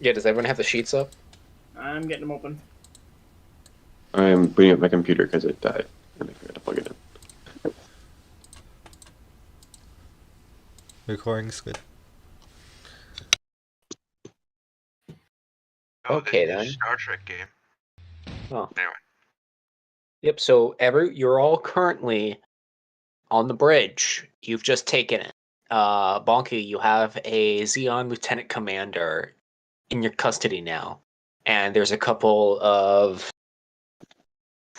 Yeah, does everyone have the sheets up? I'm getting them open. I'm booting up my computer because it died, and I forgot to plug it in. Recording's good. Oh, Okay, this new then. Star Trek game. Oh. Anyway. Yep, so you're all currently on the bridge. You've just taken it. Bonky, you have a Xeon Lieutenant Commander in your custody now. And there's a couple of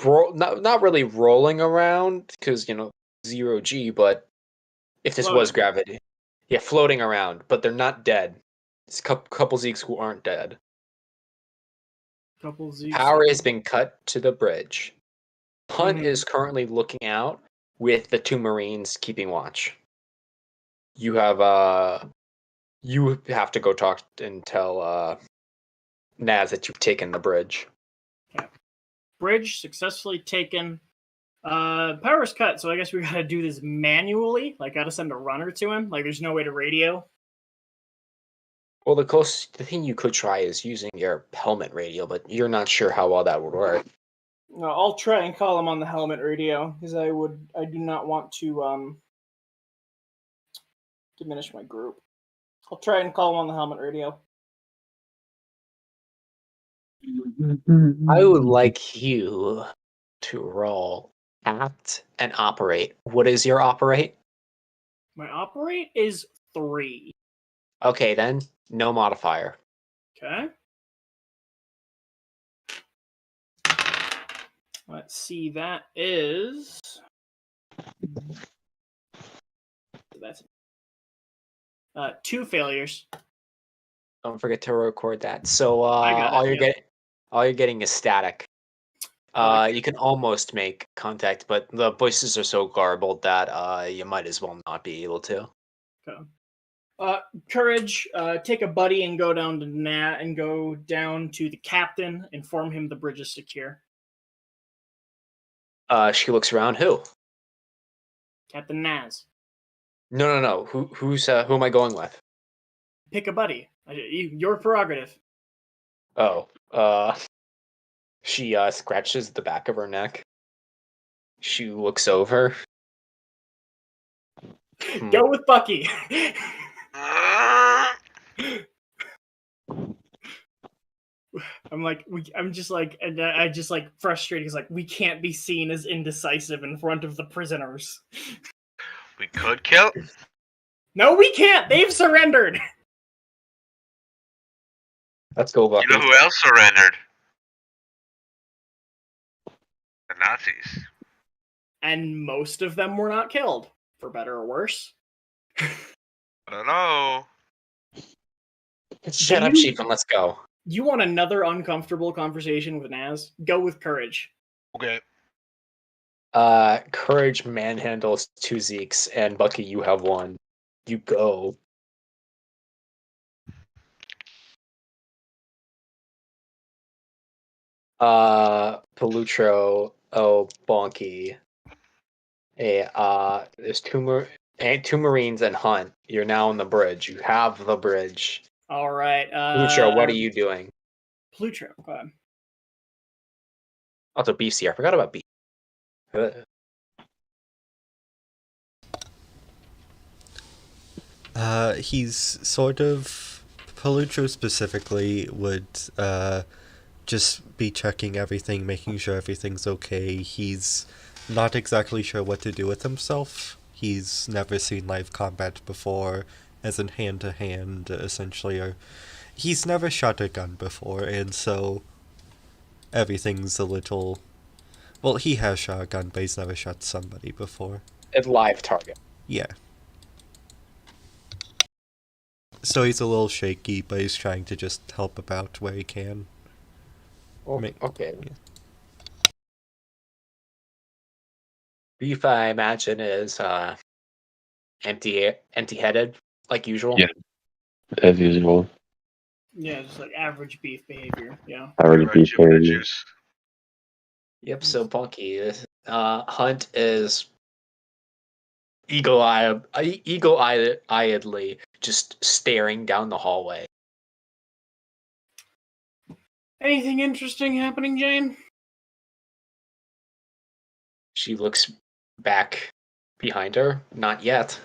not really rolling around, because, zero G, but if this was Floating. gravity. Yeah, floating around, but they're not dead. It's a couple Zeeks who aren't dead. Couple Zeeks. Power has been cut to the bridge. Hunt Mhm. is currently looking out with the two Marines keeping watch. You have to go talk and tell Naz that you've taken the bridge. Okay. Bridge successfully taken. Power's cut, so I guess we gotta do this manually. Like, gotta send a runner to him. Like, there's no way to radio. Well, the thing you could try is using your helmet radio, but you're not sure how well that would work. No, I'll try and call him on the helmet radio because I do not want to diminish my group. I'll try and call him on the helmet radio. I would like you to roll act and operate. What is your operate? My operate is 3. Okay, then no modifier. Okay. Let's see. That is. That's 2 failures. Don't forget to record that. So got all it, you're yeah. getting is static. Okay. You can almost make contact, but the voices are so garbled that you might as well not be able to. Okay. Courage, take a buddy and go down to Nat and go down to the captain, inform him the bridge is secure. She looks around. Who? Captain Naz. No. Who am I going with? Pick a buddy. Your prerogative. Oh, she scratches the back of her neck. She looks over. Go with Bucky. I'm just like frustrated because we can't be seen as indecisive in front of the prisoners. We could kill. No, we can't. They've surrendered. Let's go, Bucky. You know who else surrendered? The Nazis. And most of them were not killed, for better or worse. I don't know. Shut up, Chief, and let's go. You want another uncomfortable conversation with Naz? Go with Courage. Okay. Courage manhandles 2 Zeeks, and Bucky, you have 1. You go. Pelutro, Bonky. There's 2 Marines and Hunt. You're now on the bridge. You have the bridge. All right. Pelutro, what are you doing? Pelutro, go ahead. Also, BC. I forgot about B. He's sort of Pelutro specifically would just be checking everything, making sure everything's okay. He's not exactly sure what to do with himself. He's never seen live combat before, as in hand to hand, essentially, or he's never shot a gun before, and so everything's a little. Well, he has shot a gun, but he's never shot somebody before. It's live target. Yeah. So he's a little shaky, but he's trying to just help about where he can. Okay. Yeah. Beef, I imagine, is empty-headed, like usual. Yeah. As usual. Yeah, just like average beef behavior. Yeah. Already beat Bitches. Yep. So Bunky, Hunt is eagle-eyedly just staring down the hallway. Anything interesting happening, Jane? She looks back behind her. Not yet.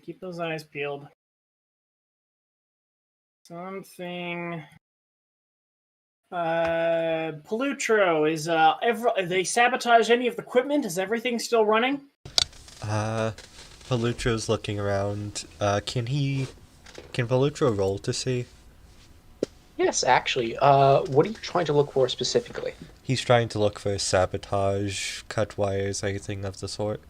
Keep those eyes peeled. Something. Palutro is they sabotaged any of the equipment? Is everything still running? Palutro's looking around. Can Palutro roll to see? Yes, actually. What are you trying to look for specifically? He's trying to look for sabotage, cut wires, anything of the sort.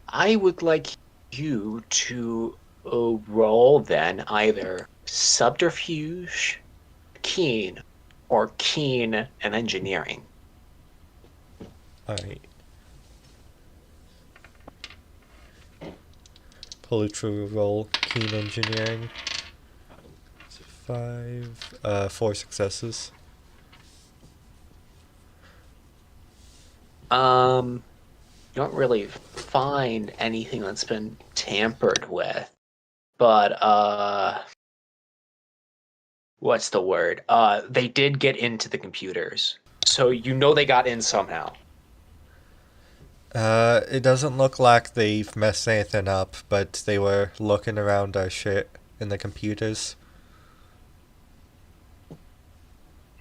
I would like you to roll then either subterfuge, keen, or keen and engineering. Alright. Palutro will roll keen engineering. 4 successes. You don't really find anything that's been tampered with, but what's the word? They did get into the computers, so you know they got in somehow. It doesn't look like they've messed anything up, but they were looking around our shit in the computers.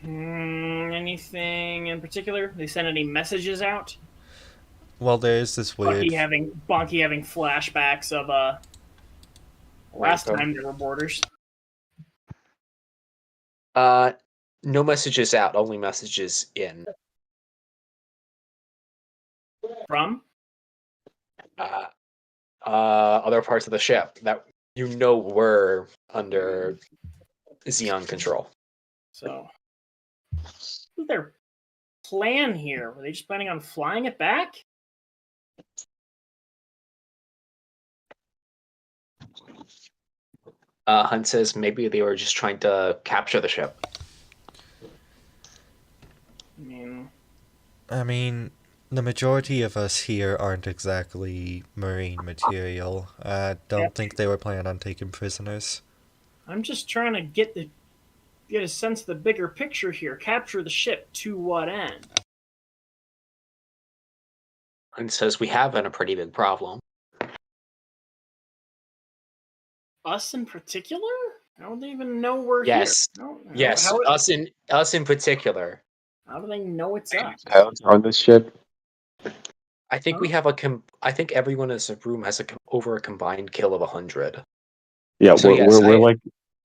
Anything in particular? They sent any messages out? Well, there is this weird... Bonky having flashbacks of last time there were borders. No messages out, only messages in. From? Other parts of the ship that you know were under Xeon control. So, what's their plan here? Were they just planning on flying it back? Hunt says maybe they were just trying to capture the ship. I mean, the majority of us here aren't exactly marine material. I don't think they were planning on taking prisoners. I'm just trying to get a sense of the bigger picture here. Capture the ship to what end? Hunt says we have been a pretty big problem. Us in particular? How do they even know we're yes. here? Yes, us in particular. How do they know it's us? Pilots on this ship. I think we have I think everyone in this room has over a combined kill of 100. Yeah, so we're like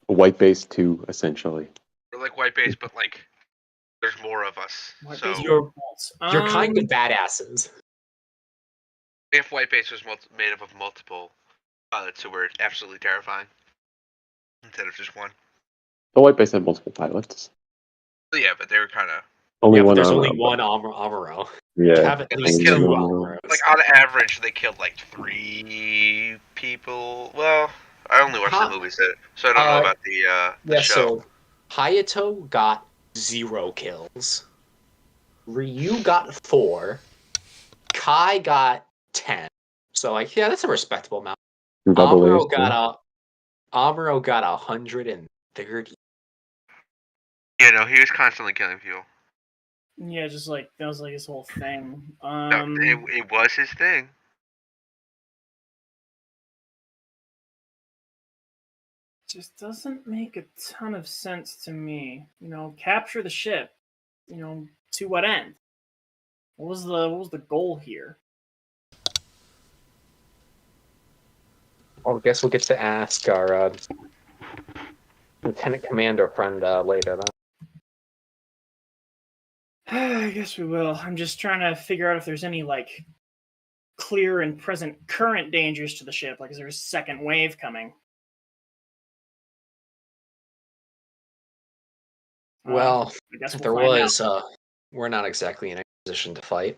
White Base 2, essentially. We're like White Base, but like there's more of us. So you're kind of badasses. If White Base was made up of multiple pilots who were absolutely terrifying, instead of just one. The White Base had multiple pilots. Yeah, but they were kind of... Only one. There's only one Amuro. Yeah. Have at least 2 Amuros. Like on average, they killed like 3 people. Well, I only watched the movies, so I don't know about the show. So Hayato got 0 kills. Ryu got 4. Kai got 10. So like, yeah, that's a respectable amount. Amuro got 130. Yeah, no, he was constantly killing people. Yeah, just like that was like his whole thing. No, it was his thing. Just doesn't make a ton of sense to me. Capture the ship. To what end? What was the goal here? Well, I guess we'll get to ask our Lieutenant Commander friend later. Then. I guess we will. I'm just trying to figure out if there's any like clear and present current dangers to the ship. Like, is there a second wave coming? Well, if there was, we're not exactly in a position to fight.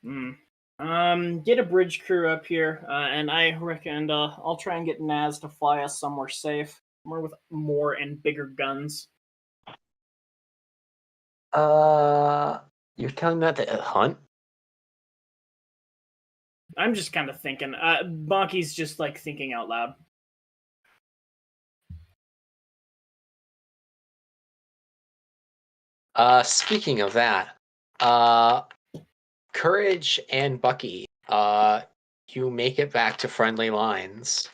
Get a bridge crew up here, and I reckon I'll try and get Naz to fly us somewhere safe, somewhere with more and bigger guns. You're telling that to Hunt? I'm just kind of thinking. Bonky's just like thinking out loud. Speaking of that, Courage and Bucky, you make it back to friendly lines.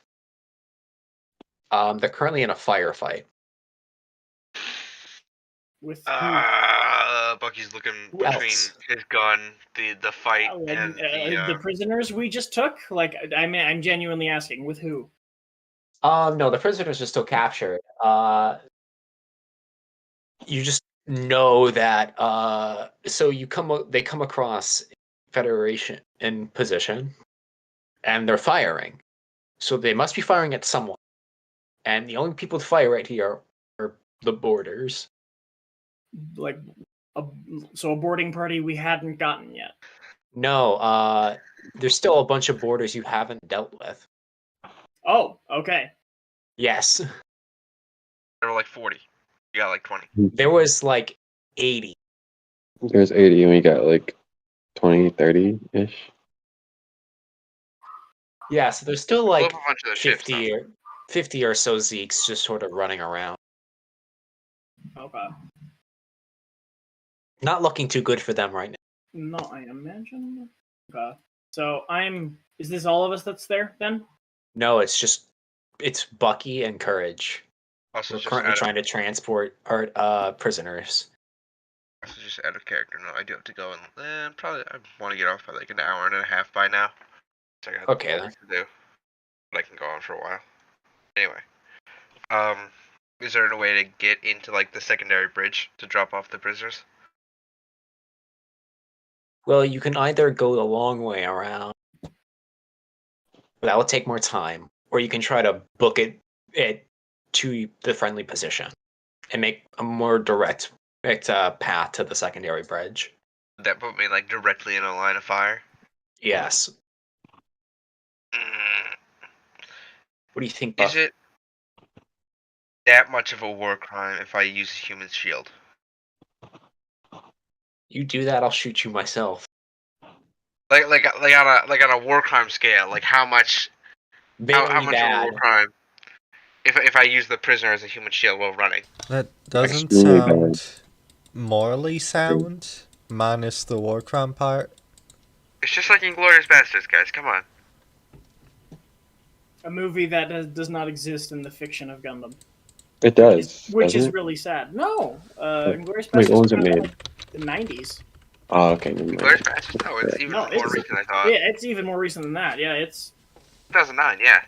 They're currently in a firefight. With who? Bucky's looking Who between else? his gun, the fight, Like, and the prisoners we just took? Like, I'm genuinely asking, with who? No, the prisoners are still captured. You just know that. So they come across Federation in position, and they're firing. So they must be firing at someone. And the only people to fire right here are the boarders. Like, so a boarding party we hadn't gotten yet. No, there's still a bunch of boarders you haven't dealt with. Oh, okay. Yes, there were like 40. You got like 20. there was like 80. There's 80 and we got like 20, 30-ish. Yeah, so there's still Blew like up a bunch of those ships, 50 or so Zeeks just sort of running around. Okay. Not looking too good for them right now. No, I imagine. Okay. So is this all of us that's there then? No, it's Bucky and Courage. Also, We're just currently out trying to transport our prisoners. of character. No, I do have to go and probably I want to get off by like an hour and a half by now. So I got Okay, work to do, but I can go on for a while. Anyway, is there a way to get into like the secondary bridge to drop off the prisoners? Well, you can either go the long way around, but that will take more time, or you can try to book it to the friendly position and make a more direct path to the secondary bridge. Would that put me like directly in a line of fire? Yes. Mm, What do you think, Is Buff? it that much of a war crime if I use a human shield? You do that, I'll shoot you myself. Like on a war crime scale, like how much Very how much of a war bad. crime if I use the prisoner as a human shield while running? That doesn't Extremely sound morally sound, minus the war crime part. It's just like Inglourious Bastards, guys. Come on. A movie that does not exist in the fiction of Gundam. It does. Which is doesn't it? really sad. No. Inglourious Wait, Bastards when was it came out in, made? like, the 90s. Oh, okay. Never mind. Inglourious Bastards? No, it's even No, more it's recent, I thought. yeah, it's even more recent than that. Yeah, it's 2009, yeah.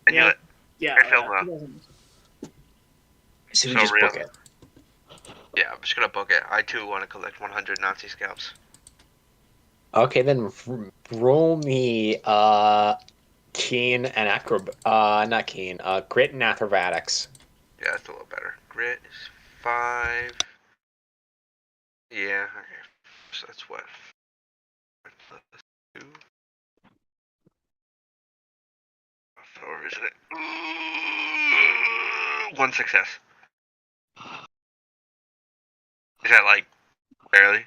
I knew Yeah. it. yeah. I filmed that. 2000. So we So just real. book it. Yeah, I'm just gonna book it. I too want to collect 100 Nazi scalps. Okay, then roll me keen and not keen, grit and acrobatics. Yeah, that's a little better. Grit is 5. Yeah, okay. So that's what? 2? Or isn't it? 1 success. Is that like barely?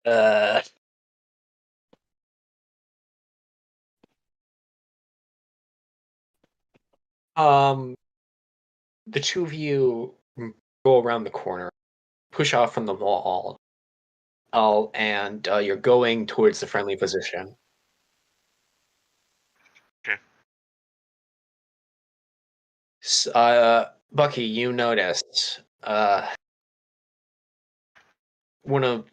Uh, the two of you go around the corner, push off from the wall, and you're going towards the friendly position. Okay. Bucky, you noticed one of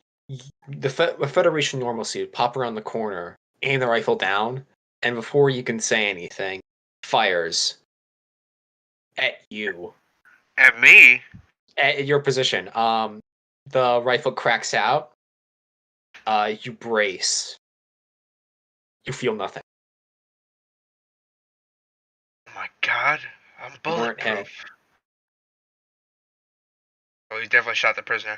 the Federation normal suit pop around the corner, aim the rifle down, and before you can say anything, fires at you. At me? At your position. The rifle cracks out. You brace. You feel nothing. Oh my god. I'm You weren't hit. bulletproof. Oh, he definitely shot the prisoner.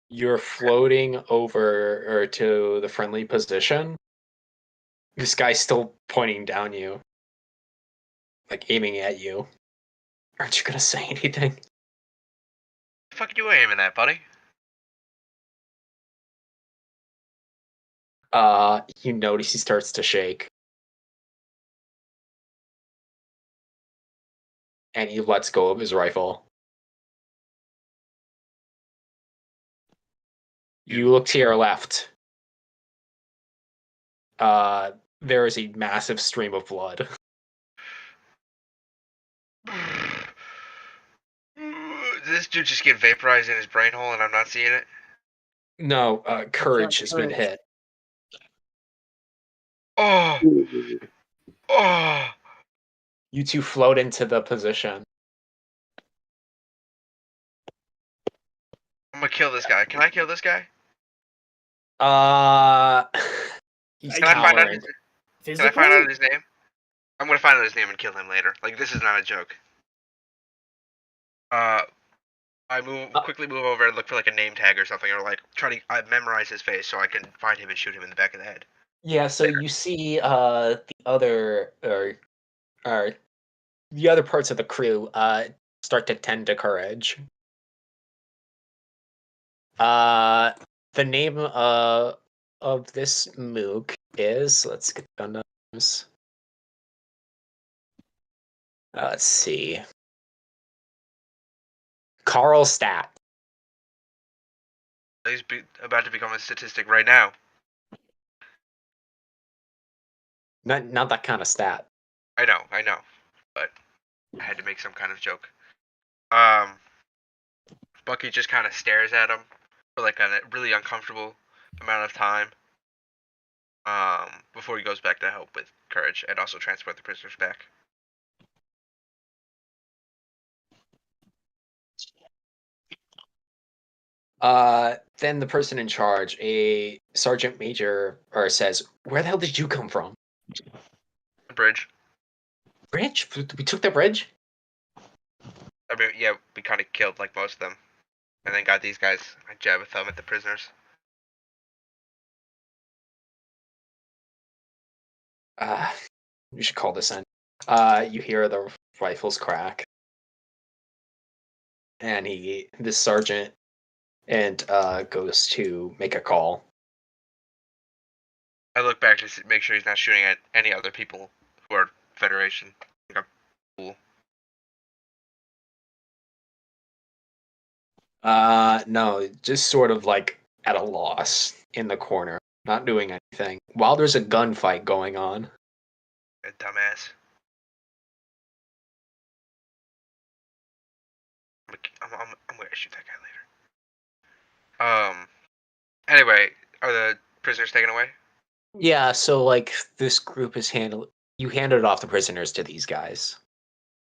You're floating over to the friendly position. This guy's still pointing down you, like aiming at you. Aren't you gonna say anything? The fuck you aiming at, buddy? You notice he starts to shake. And he lets go of his rifle. You look to your left. There is a massive stream of blood. Did this dude just get vaporized in his brain hole and I'm not seeing it? No, courage has been courage? hit. Oh! Oh! You two float into the position. I'm gonna kill this guy. Can I kill this guy? He's Can I find out cowering. his, can I find out his name? I'm gonna find out his name and kill him later. Like, this is not a joke. I quickly move over and look for like a name tag or something, or like try to memorize his face so I can find him and shoot him in the back of the head. Yeah, so you see the other the other parts of the crew start to tend to courage. The name of this mook is, let's get the names. Let's see. Carl Stat. He's about to become a statistic right now. Not that kind of stat. I know, but I had to make some kind of joke. Bucky just kind of stares at him for like a really uncomfortable amount of time. Before he goes back to help with courage and also transport the prisoners back. Then the person in charge, a sergeant major, says, "Where the hell did you come from?" The bridge. Bridge? We took the bridge? I mean, yeah, we kind of killed like most of them, and then got these guys. I jab a thumb at the prisoners. We should call this in. You hear the rifles crack, and this sergeant, and goes to make a call. I look back to make sure he's not shooting at any other people who are Federation. I think I'm cool. No, just sort of like at a loss in the corner, not doing anything, while there's a gunfight going on. A dumbass. I'm gonna shoot that guy later. Anyway, are the prisoners taken away? Yeah, so like this group is you handed off the prisoners to these guys.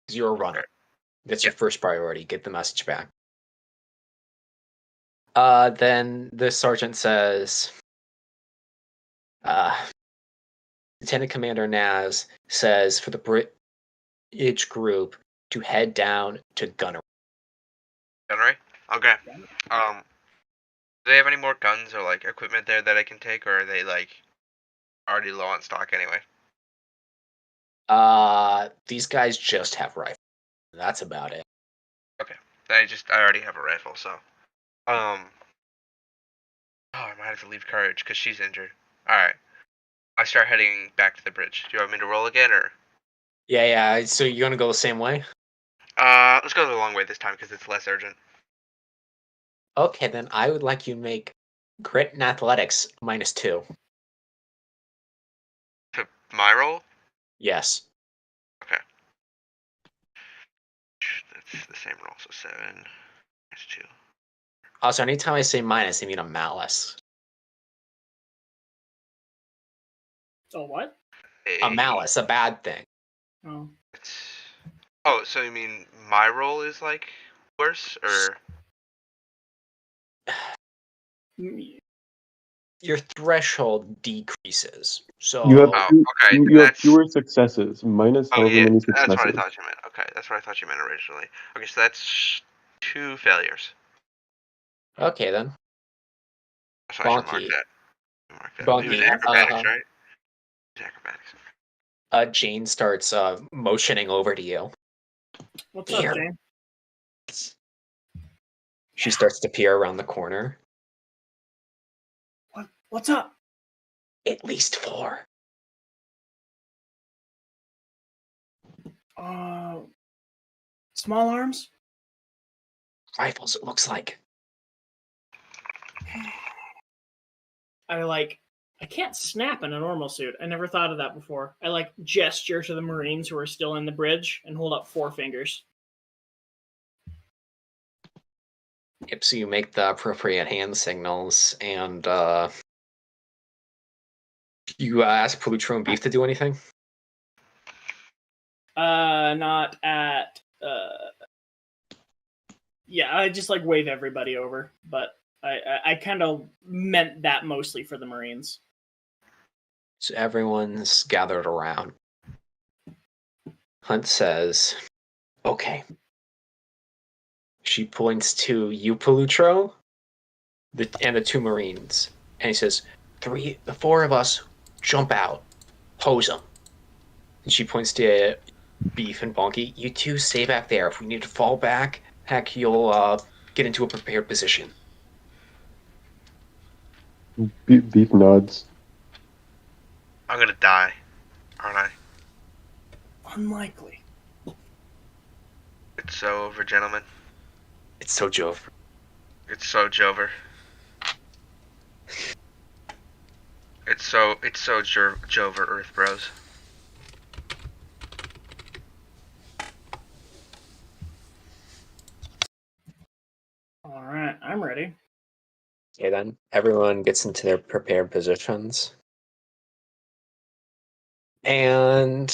Because you're a runner. Okay. That's Yeah. your first priority. Get the message back. Then the sergeant says, Lieutenant Commander Naz says for the bridge group to head down to Gunnery. Gunnery? Okay. Do they have any more guns or like equipment there that I can take, or are they like already low on stock anyway? These guys just have rifles. That's about it. Okay. I already have a rifle, so. Oh, I might have to leave Courage because she's injured. Alright. I start heading back to the bridge. Do you want me to roll again, or? Yeah, so you're gonna go the same way? Let's go the long way this time because it's less urgent. Okay, then I would like you to make grit and athletics -2. To my roll? Yes. Okay. That's the same roll, so 7 minus 2. Also, anytime I say minus, I mean a malice. Oh, what? A malice, a bad thing. Oh. Oh, so you mean my roll is like worse, or? Your threshold decreases. So You have okay. you have fewer successes, minus Oh however yeah, many that's successes. what I thought you meant. Okay, that's what I thought you meant originally. Okay, so that's 2 failures. okay then. So I should mark Bonky. that. Mark that. Bonky, He was acrobatics, right? He was acrobatics. Jane starts motioning over to you. What's Here. up, Jane? She starts to peer around the corner. What's up? At least 4. Small arms? Rifles, it looks like. I can't snap in a normal suit. I never thought of that before. I gesture to the Marines who are still in the bridge and hold up 4 fingers. Yep, so you make the appropriate hand signals, and you ask Palutro and Beef to do anything? Not at. Yeah, I just wave everybody over, but I kind of meant that mostly for the Marines. So everyone's gathered around. Hunt says, okay. She points to you, Palutro, and the 2 Marines. And he says, the 4 of us, jump out. Hose them. And she points to Beef and Bonky. You 2 stay back there. If we need to fall back, heck, you'll get into a prepared position. Beef nods. I'm gonna die, aren't I? Unlikely. It's so over, gentlemen. It's so Jove. It's so Jover. It's so Jover, Earth Bros. All right, I'm ready. Okay, then. Everyone gets into their prepared positions. And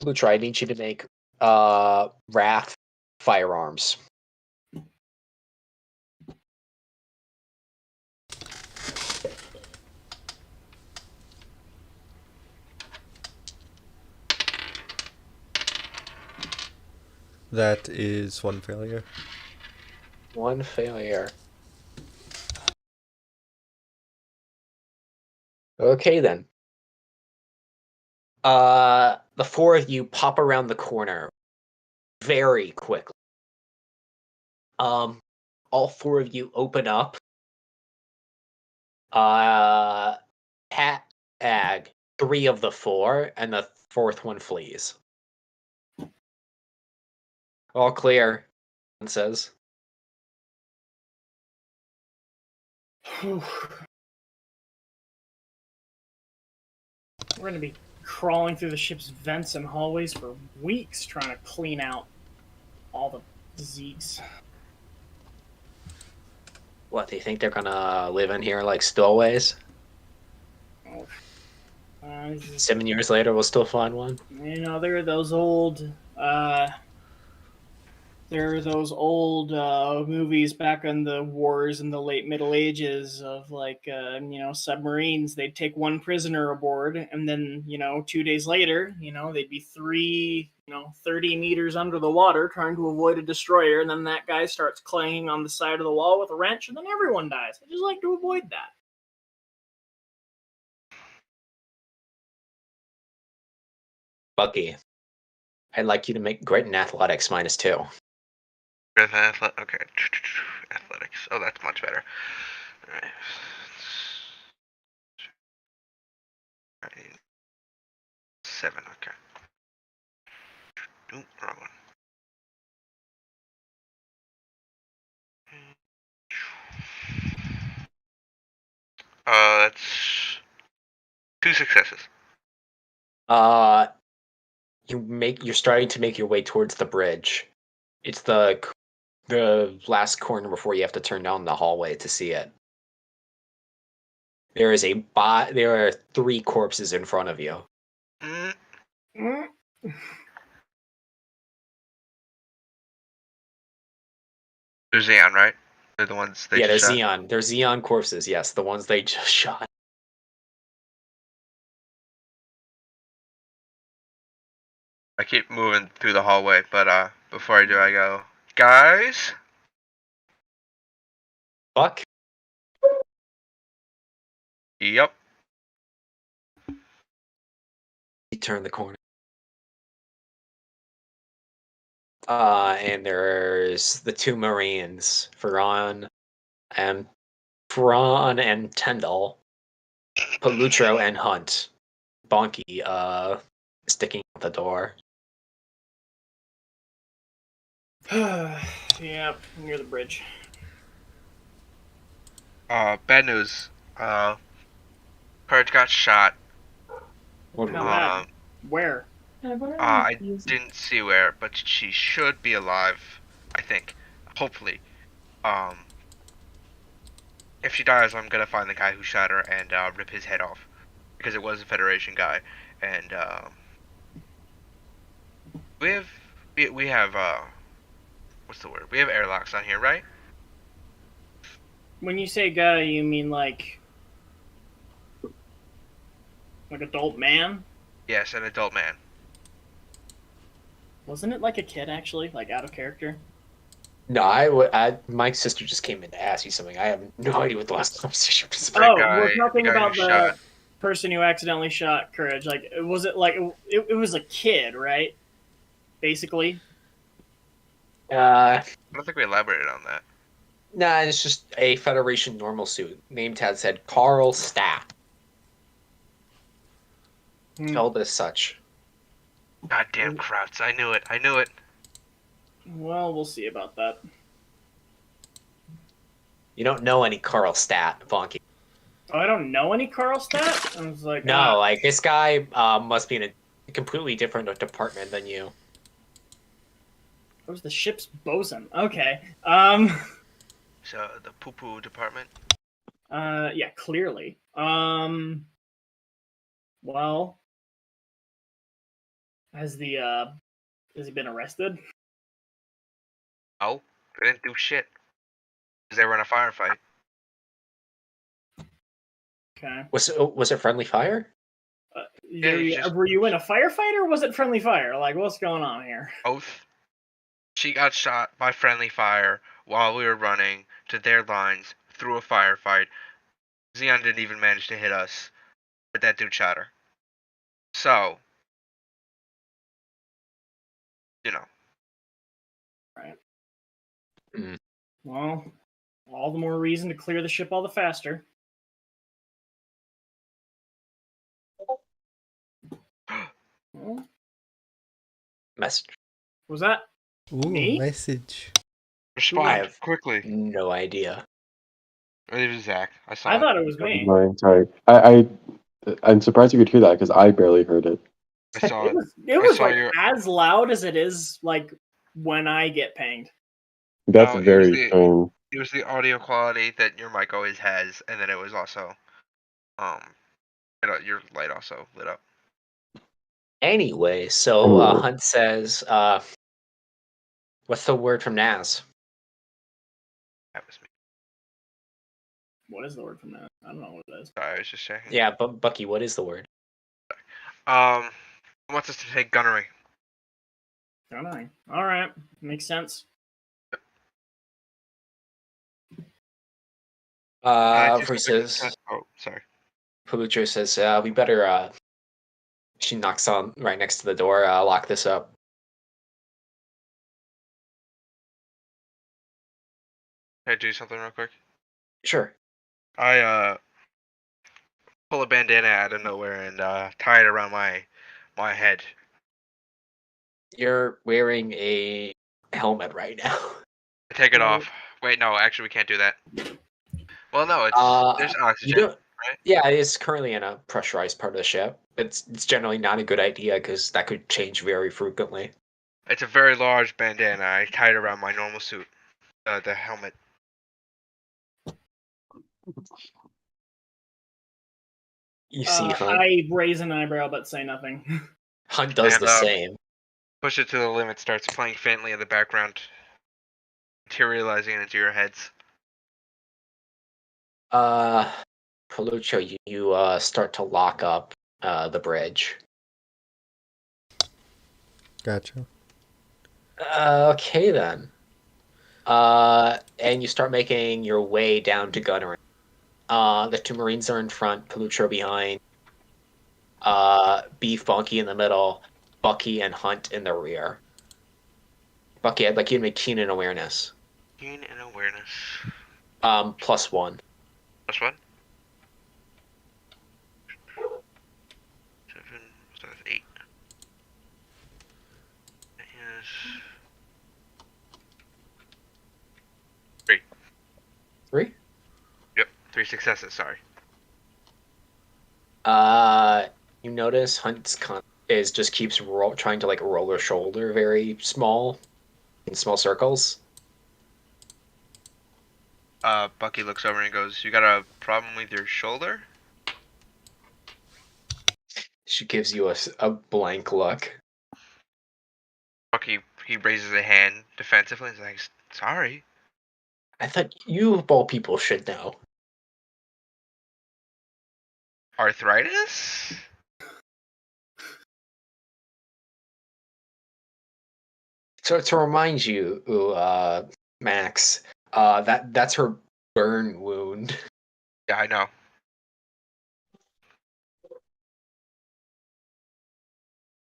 Lutra, I need you to make Wrath firearms. That is 1 failure. 1 failure. Okay, then. The 4 of you pop around the corner very quickly. All 4 of you open up. Ag 3 of the 4, and the 4th one flees. All clear, it says. We're going to be crawling through the ship's vents and hallways for weeks trying to clean out all the Zeeks. What, they think they're gonna live in here like stowaways? Oh. 7 years later, we'll still find one? There are those old movies back in the wars in the late Middle Ages of submarines. They'd take 1 prisoner aboard, and then 2 days later, they'd be 30 meters under the water trying to avoid a destroyer, and then that guy starts clanging on the side of the wall with a wrench, and then everyone dies. I just like to avoid that. Bucky, I'd like you to make grit in athletics -2. Okay. Athletics. Oh, that's much better. Alright. 7, okay. Oop, wrong one. That's 2 successes. You're starting to make your way towards the bridge. It's the last corner before you have to turn down the hallway to see it. There are 3 corpses in front of you. They're Xeon, right? They're the ones they they're just shot? Xeon. They're Xeon corpses, yes, the ones they just shot. I keep moving through the hallway, but before I do, I go, guys? Buck? Yep. You turn the corner. And there's the 2 Marines, Ferran and Tendal, Palutro and Hunt. Bonky, sticking out the door. Yeah, near the bridge. Bad news. Courage got shot. What How was bad? Where? I didn't see where, but she should be alive. I think. Hopefully. Um, if she dies, I'm gonna find the guy who shot her and rip his head off, because it was a Federation guy, and we have we have what's the word? We have airlocks on here, right? When you say guy, you mean like adult man? Yes, an adult man. Wasn't it like a kid actually, like out of character? No, my sister just came in to ask you something. I have no idea what the last conversation was The about. Oh, guy, we're talking the guy who about shot. the person who accidentally shot Courage. Like, was it like it was a kid, right? Basically. Uh, I don't think we elaborated on that. nah, it's just a Federation normal suit. Name tag said Carl Stapp. Hmm. Spelled as such. Goddamn Krauts! I knew it. I knew it. Well, we'll see about that. You don't know any Carl Stapp, Bonky. Oh, I don't know any Karlstadt? I was like, No, like this guy must be in a completely different department than you. it was the ship's bosun. Okay. So the poo-poo department. Yeah, clearly. Well, has he been arrested? No, they didn't do shit. Cause they were in a firefight. Okay. Was it friendly fire? Yeah, he's just Were you in a firefight or was it friendly fire? Like, what's going on here? both. She got shot by friendly fire while we were running to their lines through a firefight. Xeon didn't even manage to hit us, but that dude shot her. So, you know. Right. Mm. Well, all the more reason to clear the ship all the faster. Well, Message. was that Ooh, Me? message. Respond have- quickly. No idea. It was Zach. I saw I it. thought it was me. mine? Sorry. I'm surprised you could hear that because I barely heard it. I saw it. It I was saw like your- as loud as it is like when I get pinged. That's No, very strange. It was the audio quality that your mic always has, and then it was also, your light also lit up. Anyway, so Hunt says, what's the word from Naz? That was me. What is the word from that? I don't know what it is. Sorry, I was just checking. Yeah, but Bucky, what is the word? He wants us to take gunnery. Don't know. All right, makes sense. Versus Oh, sorry. Palucho says, we better, she knocks on right next to the door, lock this up. Can I do something real quick? Sure. I pull a bandana out of nowhere and tie it around my head. You're wearing a helmet right now. I take it Yeah. off. Wait, no, actually we can't do that. Well, no, there's You oxygen, don't. right? Yeah, it's currently in a pressurized part of the ship. It's generally not a good idea because that could change very frequently. It's a very large bandana. I tie it around my normal suit, the helmet. You see, Hunt. I raise an eyebrow but say nothing. Hunt does And, the same. Push it to the limit. Starts playing faintly in the background, materializing into your heads. Palucho, you start to lock up the bridge. Gotcha. Okay then. And you start making your way down to gunnery. The two Marines are in front, Palucho behind. Beef Bonky in the middle, Bucky and Hunt in the rear. Bucky, I'd like you to make keen and awareness. Keen and awareness. +1. Plus one. 7. So that's 8. That is 3 successes, sorry. You notice Hunt's just keeps trying to like roll her shoulder very small, in small circles. Bucky looks over and goes, "You got a problem with your shoulder?" She gives you a blank look. Bucky, he raises a hand defensively and is like, "Sorry." I thought you of all people should know. Arthritis? So to remind you, Max, that's her burn wound. Yeah, I know.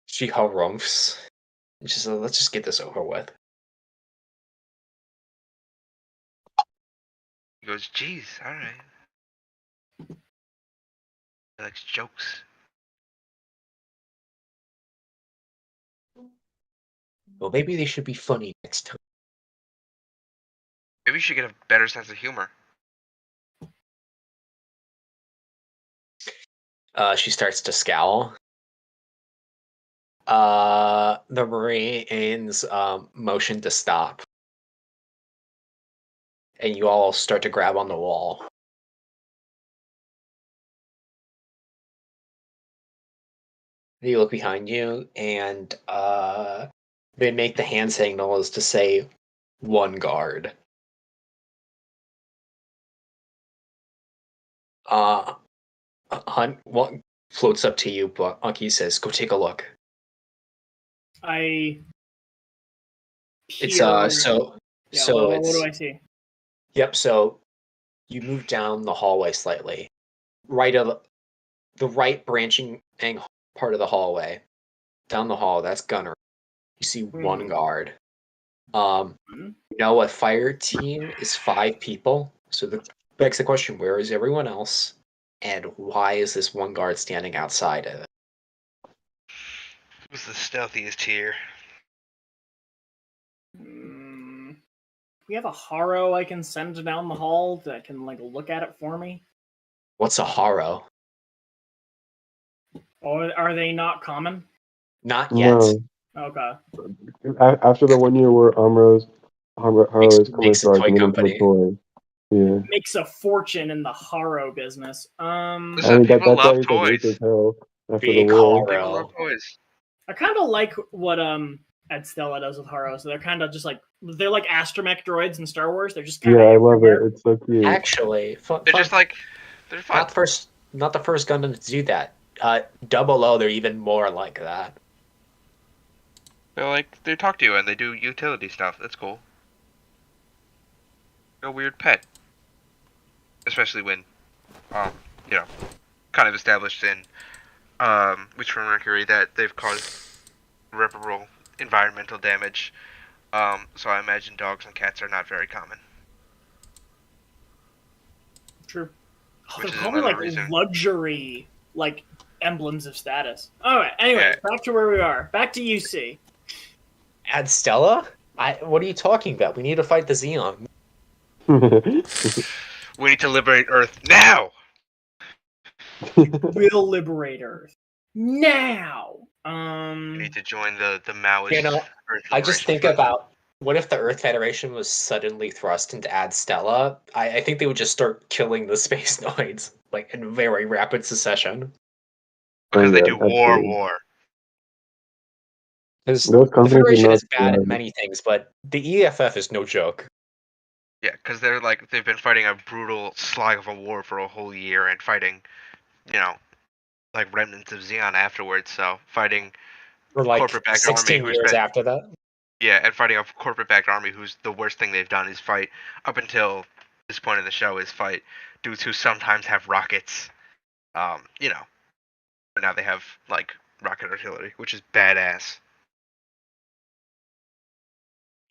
She harumphs. Just let's just get this over with. He goes, "Geez, all right." He likes jokes. Well, maybe they should be funny next time. Maybe you should get a better sense of humor. She starts to scowl. The Marines motion to stop, and you all start to grab on the wall. You look behind you, and they make the hand signal as to say, "One guard." Hunt floats up to you, but Unky says, "Go take a look." I It's peer. so Yeah, so what it's do I see? Yep. So you move down the hallway slightly, right of the right branching part of the hallway. Down the hall, that's Gunner. You see one guard. Mhm. You know, a fire team is 5 people. So the begs the question: where is everyone else, and why is this one guard standing outside of it? Who's the stealthiest here? We have a Haro I can send down the hall that can like look at it for me. What's a Haro? Or are they not common? Not yet. No. Okay. After the 1 year where Haro is Makes a commercialized toy and then into a company. toy. Yeah. Makes a fortune in the Haro business. Listen, I mean, people that's why love he's like rich toys. as hell after the Big war. People love Haro. toys. I kind of like what Ed Stella does with Haro. So they're kind of just like they're like astromech droids in Star Wars. They're just kind Yeah, of I love everywhere. it. It's so cute. Actually, They're just like, they're fun. not the first Gundam to do that. Double O, they're even more like that. They're like, they talk to you and they do utility stuff. That's cool. You're a weird pet. Especially when, you know, kind of established in, Witch from Mercury that they've caused irreparable environmental damage. So I imagine dogs and cats are not very common. True. Oh, Which they're is probably another like reason. luxury, like emblems of status. All right. Anyway, back to where we are. Back to UC. Add Stella? What are you talking about? We need to fight the Xeon. We need to liberate Earth now! We'll liberate Earth now. We need to join the Maoist You know, Earth I just Liberation think Front. about what if the Earth Federation was suddenly thrust into Ad Stella? I think they would just start killing the space noids, like in very rapid succession. Because Oh, they yeah, do absolutely. war. Because Those the companies are Federation not is bad at bad. many things, but the EFF is no joke. Yeah, because they've been fighting a brutal slog of a war for a whole year and fighting, you know, like remnants of Xeon afterwards. So fighting For like corporate-backed army 16 who's years been, after that. yeah, and fighting a corporate-backed army who's the worst thing they've done is fight up until this point in the show is fight dudes who sometimes have rockets. You know, but now they have like rocket artillery, which is badass.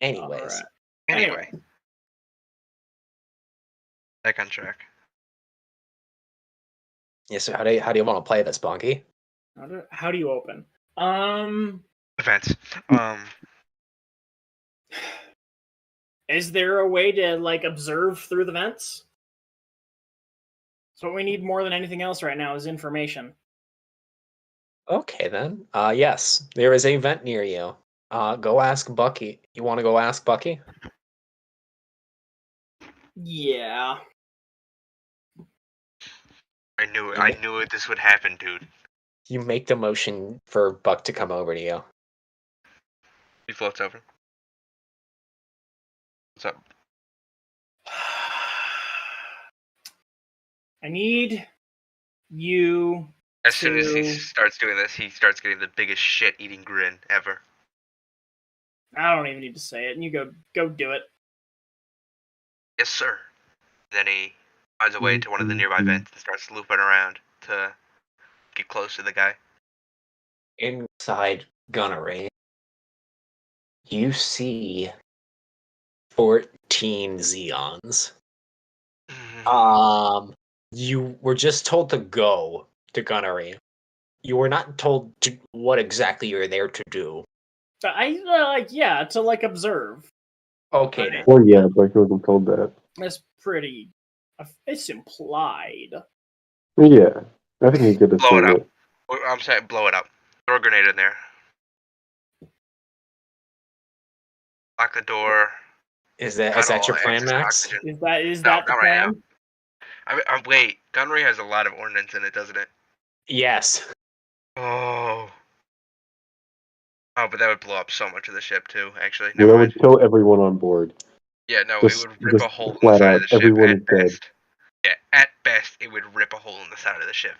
Anyways, Alright. Anyway, back on track. yeah. So how do you want to play this, Bonky? How do you open? Events. Is there a way to like observe through the vents? So what we need more than anything else right now is information. Okay then. Yes, there is a vent near you. Go ask Bucky. You want to go ask Bucky? Yeah. I knew it. I knew it. This would happen, dude. You make the motion for Buck to come over to you. He floats over. What's up? I need you As soon as he to... starts doing this, he starts getting the biggest shit-eating grin ever. I don't even need to say it. And you go do it. Yes, sir. Then he finds a way to one of the nearby vents and starts looping around to get close to the guy. Inside Gunnery, you see 14 Zeons. You were just told to go to Gunnery. You were not told what exactly you're there to do. To observe. Okay then. Well, yeah, but he wasn't told that. That's pretty. It's implied. Yeah, I think he could have Blow it said up. I'm saying blow it up. Throw a grenade in there. Lock the door. Is that Cut all your plan, access Max? oxygen. Is No, that the not right plan? Wait, Gunnery has a lot of ordnance in it, doesn't it? Yes. Oh. Oh, but that would blow up so much of the ship too, actually. Well, Never that mind. would kill everyone on board. Yeah, no, Just- it would rip a just hole in the flat side out, of the ship everyone at is dead. best. Yeah, at best, it would rip a hole in the side of the ship.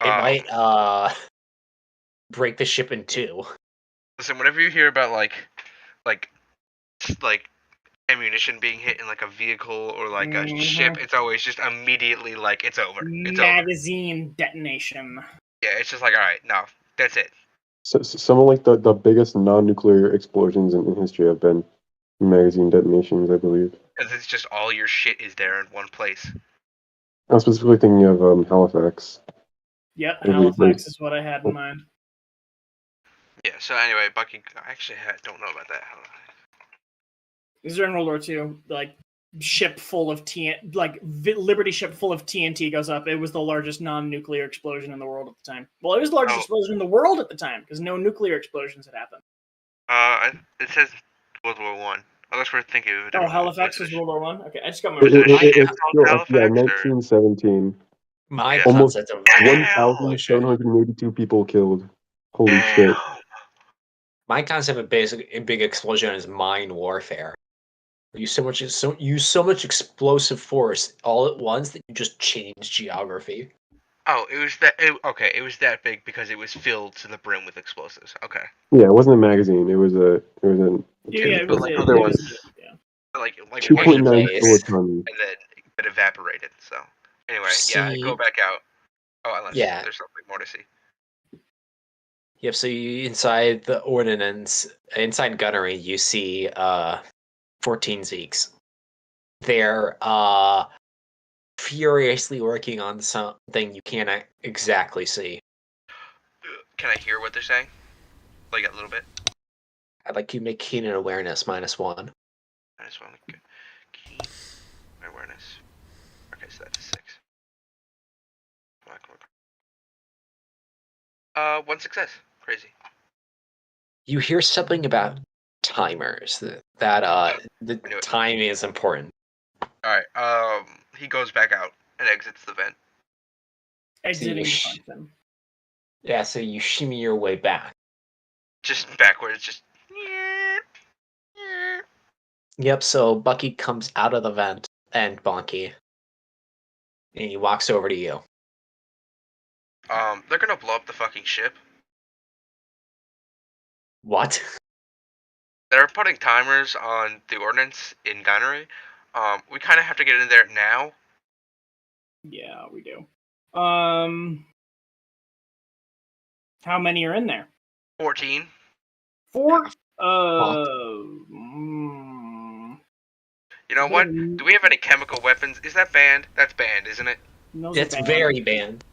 It might break the ship in two. Listen, whenever you hear about like ammunition being hit in like a vehicle or like a ship, it's always just immediately like it's over. It's over. Magazine detonation. Yeah, it's just like, all right, no, that's it. So some of like the biggest non-nuclear explosions in history have been magazine detonations, I believe. Because it's just all your shit is there in one place. I'm specifically thinking of Halifax. Yep, Maybe Halifax is what I had in mind. Yeah. So anyway, Bucky, don't know about that. These are in World War II. Ship full of Liberty ship full of TNT goes up. It was the largest non-nuclear explosion in the world at the time. Well, it was the largest explosion in the world at the time because no nuclear explosions had happened. It says World War One. Unless we're thinking of a different Halifax was World War One. Okay, I just got my. It's still Halifax, yeah, or- 1917. My Almost concept of 1,782 people killed. Holy shit! my concept of a big explosion is mine warfare. You use so much explosive force all at once that you just change geography. Oh, it was that. It was that big because it was filled to the brim with explosives. Okay. Yeah, it wasn't a magazine. It was an It was other one. Like 2.9 Anyways. kilotons. and then it evaporated. So anyway, yeah, go back out. Oh, unless there's something more to see. Yep. So you inside the ordnance, inside gunnery, you see 14 Zeeks. They're furiously working on something you can't exactly see. Can I hear what they're saying? Like a little bit. I'd like you to make keen and awareness -1. I just want to keen awareness. Okay, so that's a 6. Come on. 1 success. Crazy. You hear something about timers. That the time is important. All right. He goes back out and exits the vent. Exiting function. Yeah, so you shimmy your way back. Just backwards. Just. Yep. So Bucky comes out of the vent and Bonky, and he walks over to you. They're gonna blow up the fucking ship. What? They're putting timers on the ordnance in gunnery. We kind of have to get in there now. Yeah, we do. How many are in there? 14. 4? You know what? Do we have any chemical weapons? Is that banned? That's banned, isn't it? That's very banned.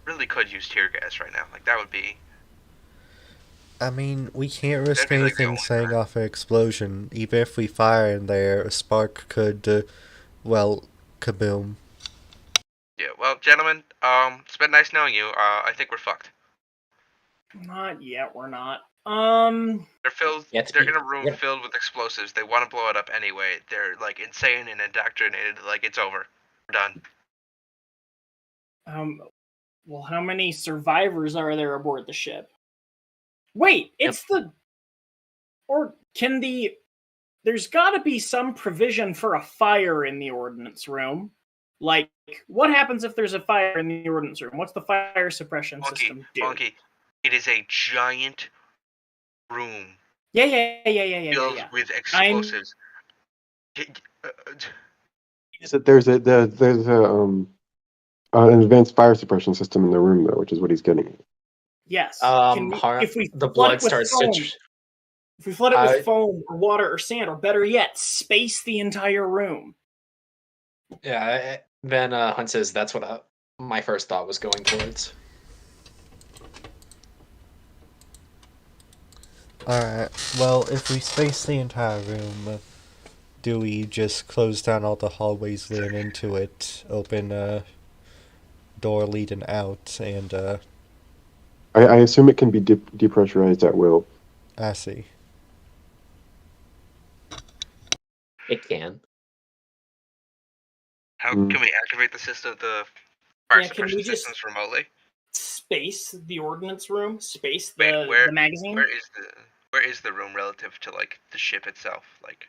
Really could use tear gas right now. Like that would be. I mean, we can't risk That'd be, like, the anything only setting time. off an explosion. Even if we fire in there, a spark could, well, kaboom. Yeah, well, gentlemen, it's been nice knowing you. I think we're fucked. Not yet, we're not. They're in a room filled with explosives. They want to blow it up anyway. They're, like, insane and indoctrinated. Like, it's over. We're done. Well, how many survivors are there aboard the ship? Wait, it's the... Or can the... There's gotta be some provision for a fire in the ordnance room. Like, what happens if there's a fire in the ordnance room? What's the fire suppression system do? Funky, it is a giant room Yeah. filled with explosives. There's an advanced fire suppression system in the room though, which is what he's getting at. Yes. If we the flood blood it with starts foam, to. if we flood it with foam or water or sand, or better yet, space the entire room. Yeah, then Hunt says that's what my first thought was going towards. Alright, well, if we space the entire room, do we just close down all the hallways leading into it, open a door leading out, and, I assume it can be depressurized at will. I see. It can. How can we activate the system, the fire suppression systems remotely? Space the ordnance room, space the magazine. Where is the room relative to like the ship itself? Like,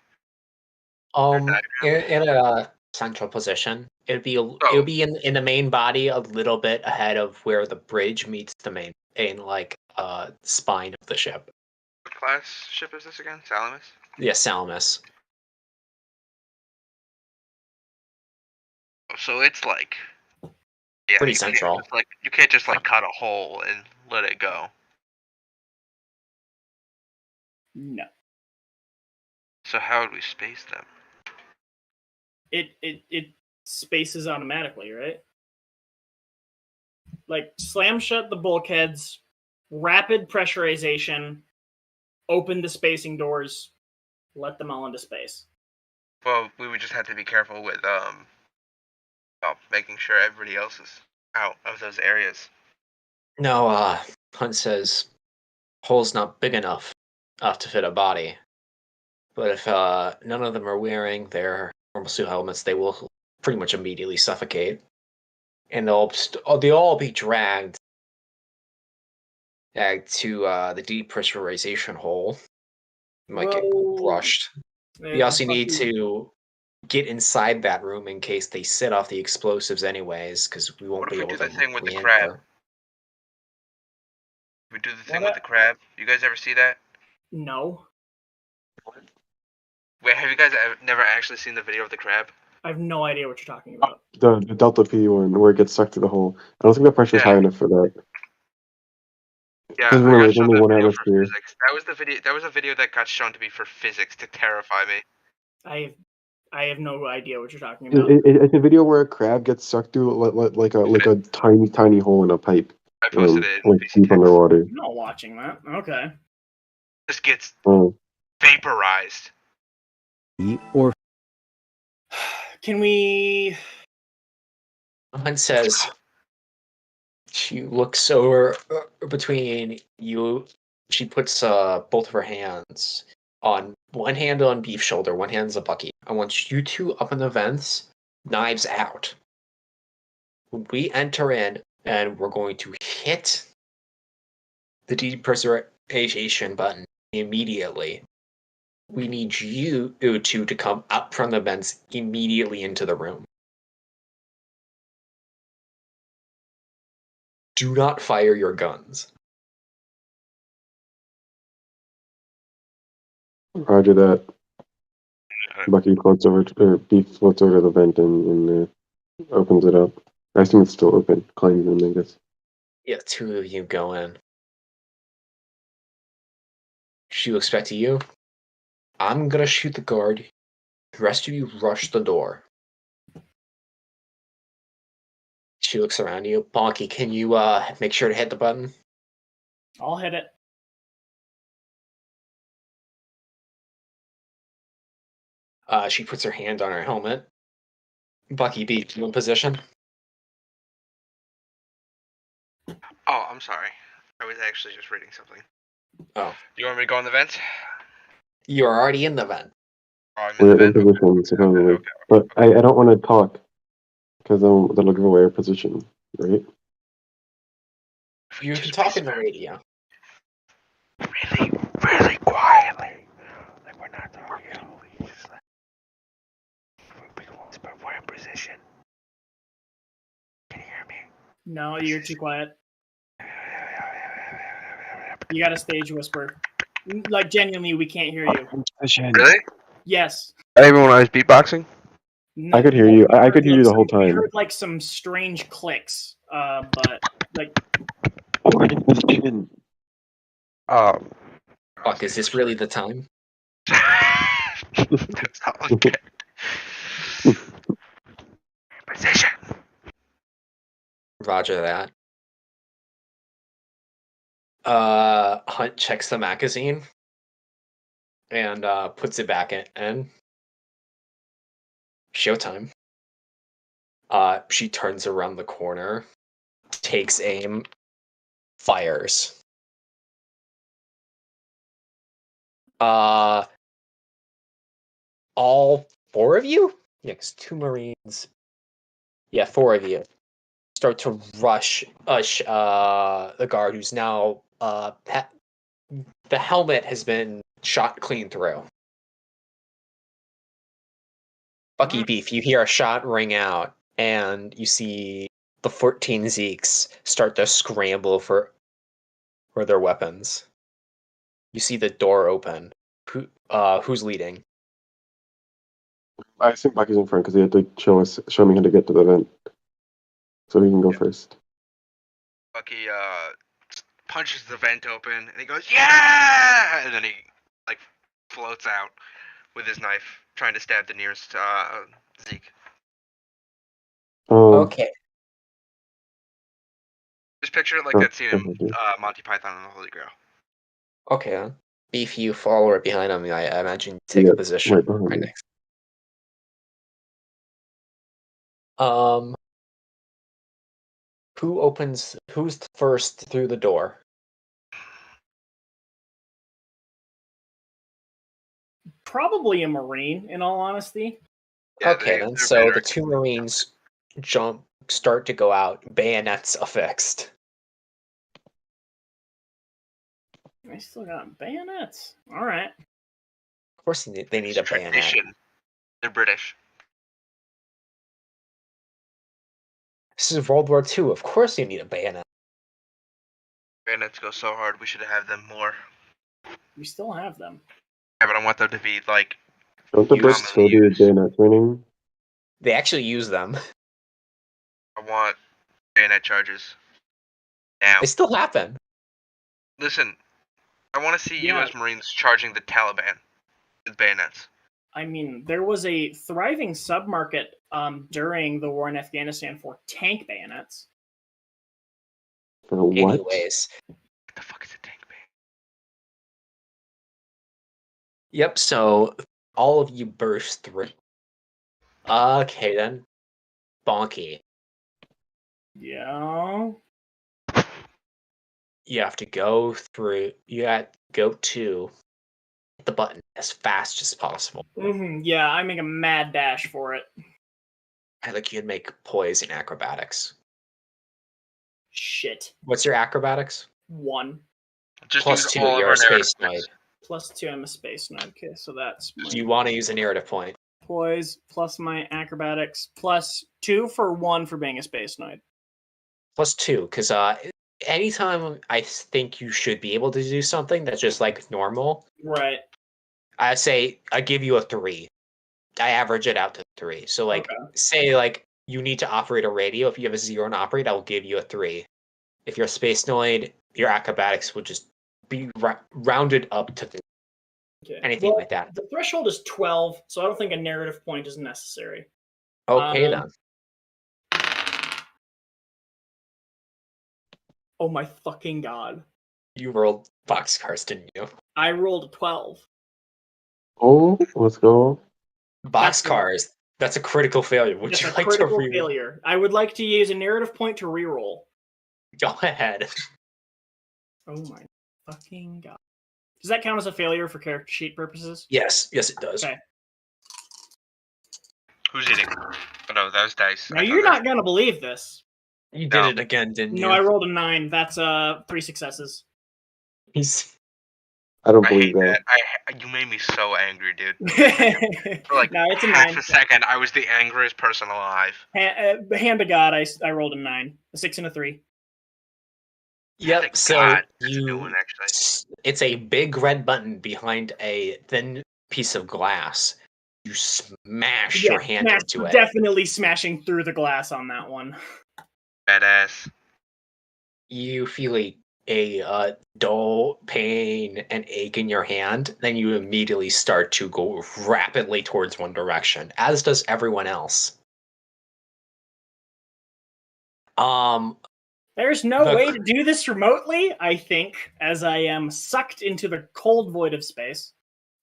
in a central position. It would be in the main body a little bit ahead of where the bridge meets the main spine of the ship. What class ship is this again? Salamis? Yeah, Salamis. So it's like pretty central. You can't just like cut a hole and let it go. No. So how would we space them? It spaces automatically, right? Like slam shut the bulkheads, rapid pressurization, open the spacing doors, let them all into space. Well, we would just have to be careful with making sure everybody else is out of those areas. No, Hunt says hole's not big enough to fit a body. But if none of them are wearing their normal suit helmets, they will pretty much immediately suffocate. And they'll all be dragged to the depressurization hole. Might get crushed. We also need to get inside that room in case they set off the explosives anyways, because we won't be able to. What if we do the thing with the crab? We do the thing with the crab. You guys ever see that? No. Wait, have you guys never actually seen the video of the crab? I have no idea what you're talking about. The Delta P one where it gets sucked to the hole. I don't think the pressure's high enough for that. Yeah, remember, there's only one atmosphere. That was a video that got shown to be for physics to terrify me. I have no idea what you're talking about. It's a video where a crab gets sucked through like a tiny hole in a pipe. I posted it. Like deep underwater. I'm not watching that. Okay. Just gets vaporized. Or can we? One says she looks over between you. She puts both of her hands on one hand on Beef's shoulder, one hand's a Bucky. I want you two up in the vents, knives out. When we enter in, and we're going to hit the depressurization button immediately. We need you two to come up from the vents immediately into the room. Do not fire your guns. Roger that. Bucky floats over, or Beef floats over to the vent and opens it up. I assume it's still open. Climbs in, I guess. Yeah, two of you go in. She looks back to you. I'm gonna shoot the guard. The rest of you rush the door. She looks around you. Bonky, can you make sure to hit the button? I'll hit it. She puts her hand on her helmet. Bucky B, you in position? Oh, I'm sorry. I was actually just reading something. Oh. Do you want me to go in the vent? You're already in the vent. Oh, I'm in the We're in vent. position, supposedly. Okay. But I don't want to talk, because that'll give away our position, right? If we You just can talk in the whisper radio. really, really quietly. Like we're not talking. We just like we can whisper. We're in position. Can you hear me? No, you're too quiet. You got a stage whisper. Like, genuinely, we can't hear you. Really? Yes. Even when I was beatboxing? No, I could hear you. I could hear you the whole We time. heard like some strange clicks, but like We're in position. Fuck, is this really the time? That's not okay. Position. Roger that. Hunt checks the magazine and puts it back in. Showtime. She turns around the corner, takes aim, fires. All four of you? Yeah, 'cause 2 Marines. Yeah, 4 of you start to rush the guard who's now the helmet has been shot clean through. Bucky Beef, you hear a shot ring out, and you see the 14 Zeeks start to scramble for their weapons. You see the door open. Who's leading? I assume Bucky's in front because he had to show me how to get to the vent. So he can go first. Bucky punches the vent open and he goes, "Yeah!" And then he like floats out with his knife, trying to stab the nearest Zeke. Okay. Just picture it like Oh, that scene in okay. Monty Python and the Holy Grail. Okay, then. Beef, you follow right behind him. I imagine you take a position right behind me. next. Who's first through the door? probably a Marine, in all honesty. Yeah, Okay, then. So the 2 Marines start to go out, bayonets affixed. I still got bayonets. All right. Of course, they need a bayonet. Tradition. They're British. This is World War II. Of course, you need a bayonet. Bayonets go so hard. We should have them more. We still have them. Yeah, but I want them to be like. Don't the Use- Brits still do bayonet training? They actually use them. I want bayonet charges. Now, They still happen. listen. I want to see Yeah. U.S. Marines charging the Taliban with bayonets. I mean, there was a thriving submarket during the war in Afghanistan for tank bayonets. For what? Anyways. What the fuck is a tank bayonet? Yep, so all of you burst through. Okay, then. Bonky. Yeah. You have to go through. You have to go to hit the button as fast as possible. Yeah, I make a mad dash for it. I think you'd make poise and acrobatics. Shit. What's your acrobatics? 1. Just Plus use 2, all of you're our a narrative space points. knight. Plus 2, I'm a space knight. Okay, so that's my Do you want to use a narrative point? poise plus my acrobatics plus 2 for 1 for being a space knight. Plus 2, because anytime I think you should be able to do something that's just like normal, Right. I say I give you a 3. I average it out to 3. So like, say like you need to operate a radio. If you have a 0 and operate, I'll give you a 3. If you're a space noid, your acrobatics will just be rounded up to 3. Okay. Anything like that. The threshold is 12, so I don't think a narrative point is necessary. Okay, then. Oh my fucking god. You rolled boxcars, didn't you? I rolled a 12. Oh, let's go. Boxcars. That's a critical failure. Would That's you a like to critical re-roll? failure. I would like to use a narrative point to reroll. Go ahead. Oh my fucking god. Does that count as a failure for character sheet purposes? Yes, it does. Okay. Who's eating? Oh no, that was dice. Now you're not gonna believe this. You No. did it again, didn't you? No, I rolled a 9. That's 3 successes. I don't I believe hate that. that. You made me so angry, dude. No, For like it's a half 9. a second, I was the angriest person alive. Hand to God, I rolled a 9, a 6 and a 3. Yep. Thank So God. That's a new one, actually. it's a big red button behind a thin piece of glass. You smash your hand into it. Definitely smashing through the glass on that one. Badass. You feel a dull pain and ache in your hand. Then you immediately start to go rapidly towards one direction, as does everyone else. There's no way to do this remotely, I think, as I am sucked into the cold void of space.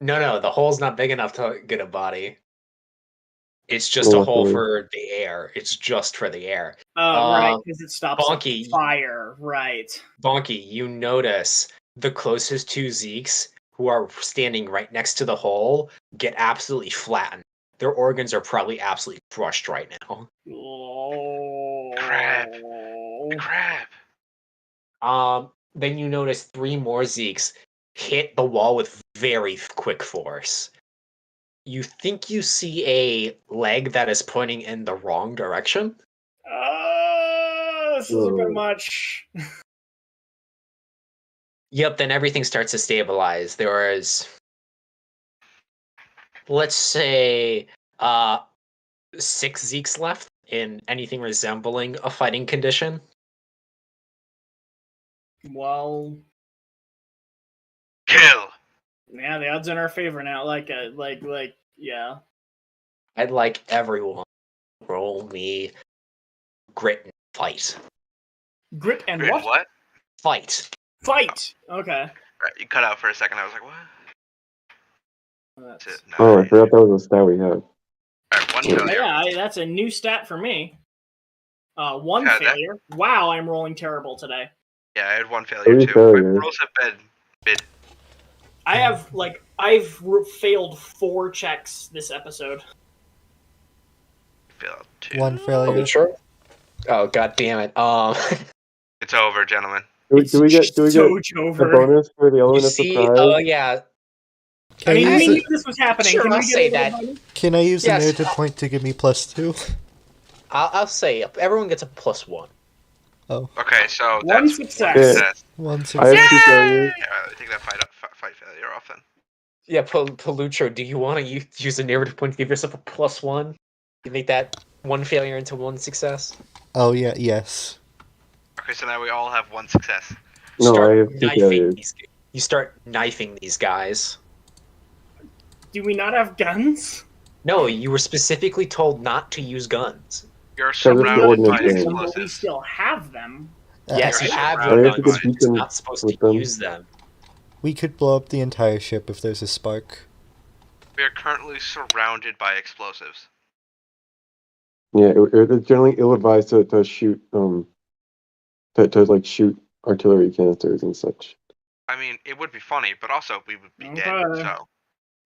No, the hole's not big enough to get a body. It's just a hole for the air. It's just for the air. Right, because it stops Bonky, fire. Right. Bonky, you notice the closest two Zeeks, who are standing right next to the hole, get absolutely flattened. Their organs are probably absolutely crushed right now. Oh. Crap. Then you notice 3 more Zeeks hit the wall with very quick force. You think you see a leg that is pointing in the wrong direction? This is a bit much. Yep, then everything starts to stabilize. There is, let's say, 6 Zeeks left in anything resembling a fighting condition. Well, kill. Yeah, the odds in our favor now. Yeah. I'd like everyone to roll me grit and fight. Grit and what? What? Fight. Fight. Okay. Right, you cut out for a second. I was like, what? That's it. Oh, I forgot that was a stat we had. Right, one failure. Yeah, that's a new stat for me. One failure. Wow, I'm rolling terrible today. Yeah, I had 1 failure too. Failure. My rolls have been mid. I've failed 4 checks this episode. Failed 2. 1 failure. Sure. Oh, god damn it. It's over, gentlemen. Do we get a bonus for the element of surprise? Oh yeah. I mean, we knew this was happening. Sure, Can I'll we say get that. Can I use Yes. a narrative point to give me +2? I'll say everyone gets a +1. Oh. Okay, so One that's success. one success. 1 I success. have 2 failures. Yeah, I take that fight failure off then. Yeah, Palutro, do you want to use a narrative point to give yourself a +1? You make that 1 failure into 1 success? Oh, yeah, yes. Okay, so now we all have 1 success. No, Start I have 2 knifing failures. you start knifing these guys. Do we not have guns? No, you were specifically told not to use guns. You're it's the surrounded ordinance by game. But we explosives. still have them. Yes, You're you have surrounded your by guns. beat You're them not supposed with to them. use them. We could blow up the entire ship if there's a spark. We are currently surrounded by explosives. Yeah, it's generally ill-advised to shoot to shoot artillery canisters and such. I mean, it would be funny, but also we would be dead. Okay. So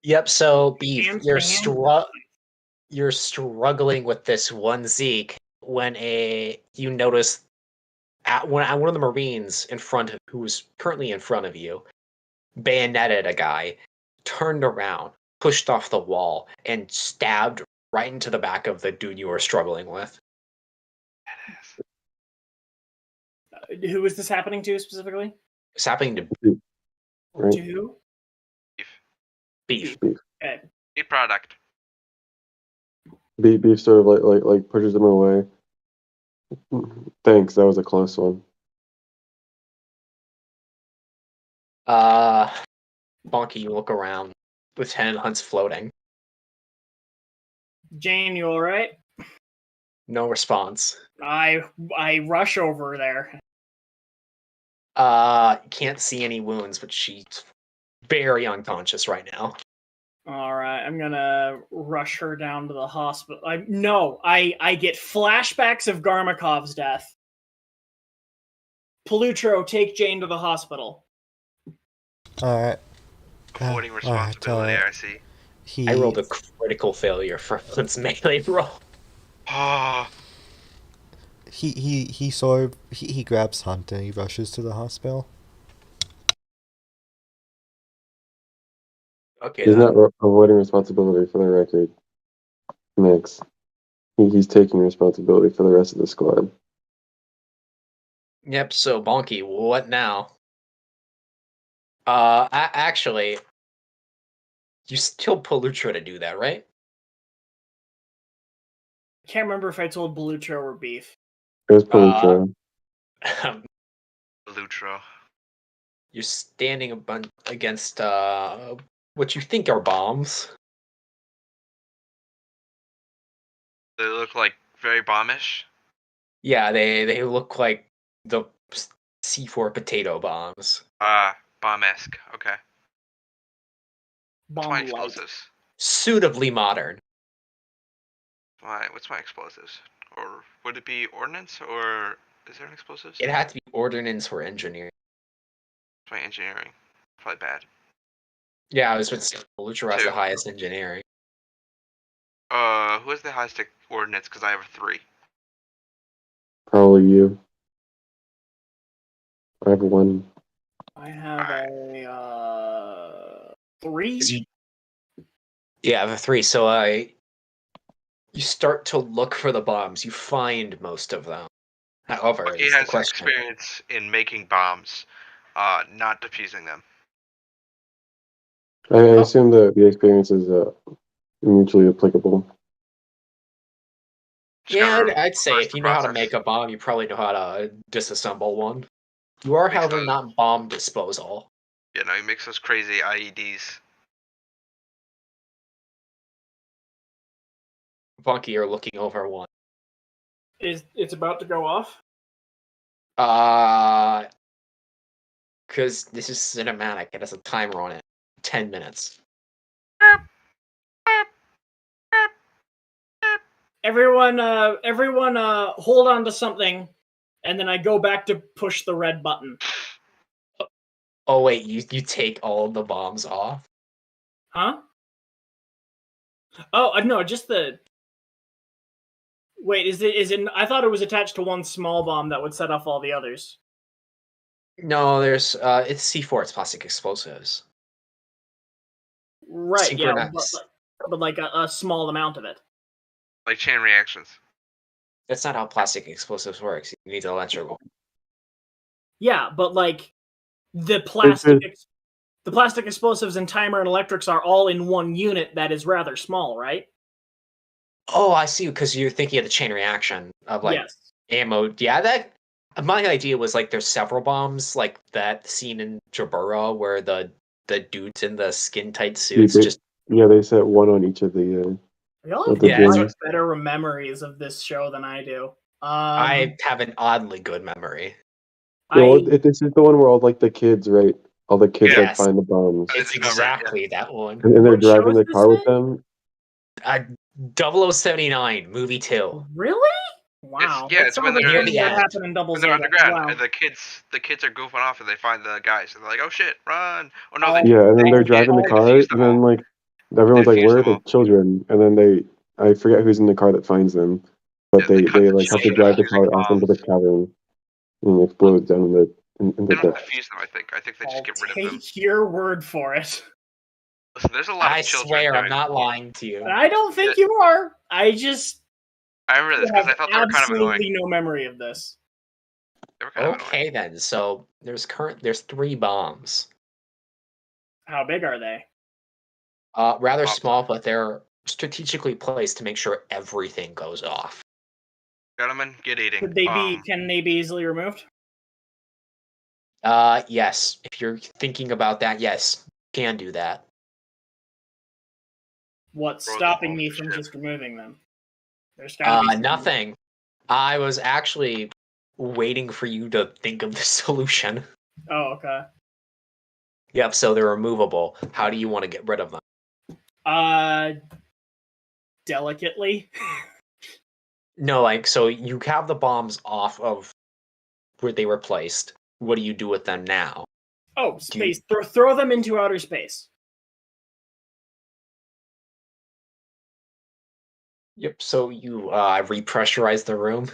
Yep, so Beef, Hands you're to hand. struggling with this one Zeke when you notice one of the Marines in front of who was currently in front of you bayoneted a guy, turned around, pushed off the wall, and stabbed right into the back of the dude you were struggling with. Who is this happening to specifically? It's happening to Right? To who? Beef. Okay. meat product. Beef sort of like pushes him away. Thanks, that was a close one. Bonky, you look around. Lieutenant Hunt's floating. Jane, you all right? No response. I rush over there. Can't see any wounds, but she's very unconscious right now. All right, I'm gonna rush her down to the hospital. I get flashbacks of Garmakov's death. Palutro, take Jane to the hospital. Alright. Avoiding alright, responsibility, I see. He I rolled a critical failure for Flint's melee roll. Oh, he sort of he grabs Hunt and he rushes to the hospital. Okay, He's then. not avoiding responsibility for the record. Mix. He's taking responsibility for the rest of the squad. Yep, so Bonky, what now? Actually, you still Palutro to do that, right? I can't remember if I told Belutro or Beef. It was Palutro. Lutro. You're standing against what you think are bombs. They look like very bombish. Yeah, they look like the C4 potato bombs. Bomb-esque. Okay. What's my Bomb light. explosives? Suitably modern. What's my explosives? Or would it be ordnance, or is there an explosives? It had to be ordnance or engineering. What's my engineering? Probably bad. Yeah, I was with Palutro has the 2. highest engineering. Who has the highest ordnance? Because I have a 3. Probably you. I have 1. I have a 3. Yeah, I have a 3. So you start to look for the bombs. You find most of them. However, He it's the has question. experience in making bombs, not defusing them. I assume the experience is mutually applicable. Yeah, Discover I'd say reverse if the you know how to process. make a bomb, you probably know how to disassemble one. You are, Makes however, those- not bomb disposal. You know, he makes those crazy IEDs. Bunky, you're looking over one. It's about to go off? Because this is cinematic. It has a timer on it. 10 minutes. Everyone, hold on to something, and then I go back to push the red button. Oh wait, you take all of the bombs off? Huh? Oh no, just the. Wait, is it? I thought it was attached to one small bomb that would set off all the others. No, there's it's C4. It's plastic explosives. Right. Yeah, Synchronized. but like a small amount of it. Like chain reactions. That's not how plastic explosives works. You need electrical. Yeah, but like the plastic explosives and timer and electrics are all in one unit that is rather small, right? Oh, I see. Because you're thinking of the chain reaction of like Yes. ammo. Yeah, that. My idea was like there's several bombs like that scene in Jabura where the dudes in the skin tight suits just. Yeah, they set 1 on each of the. Y'all have Yeah, much better memories of this show than I do. I have an oddly good memory. This is the one where all like the kids, right? All the kids Yes. find the bombs, It's exactly that one. and they're What show driving is the this car with in? them. 0079, movie 2. Really? Wow. It's when that they're near the end. happened in Double When they're Zeta. underground, Wow. and the kids are goofing off, and they find the guys, and they're like, "Oh shit, run!" Oh no, Yeah, and then they're they driving the car, defuse and them all. then like everyone's like, Defuse "Where are them the all. children?" And then I forget who's in the car that finds them, but Yeah, they cut they the like have to chain drive the using car off into the bombs. cavern and it explodes down in the They don't depths. defuse them. I think they just I'll get rid of them. take your word for it. Listen, there's a lot I of children. swear I'm during not the war. lying to you. I don't think you are. I just I remember this because I thought they were kind of absolutely annoying. no memory of this. They were kind of annoying. Okay then, so there's 3 bombs. How big are they? Rather Bombs. small, but they're strategically placed to make sure everything goes off. Gentlemen, get eating. Can they be easily removed? Yes. If you're thinking about that, yes, can do that. What's Throw the stopping bomb me for from shit. just removing them? There's gotta be something. Nothing. I was actually waiting for you to think of the solution. Oh, okay. Yep, so they're removable. How do you want to get rid of them? Delicately. No, like, so you have the bombs off of where they were placed. What do you do with them now? Oh, space. Throw them into outer space. Yep, so you repressurize the room,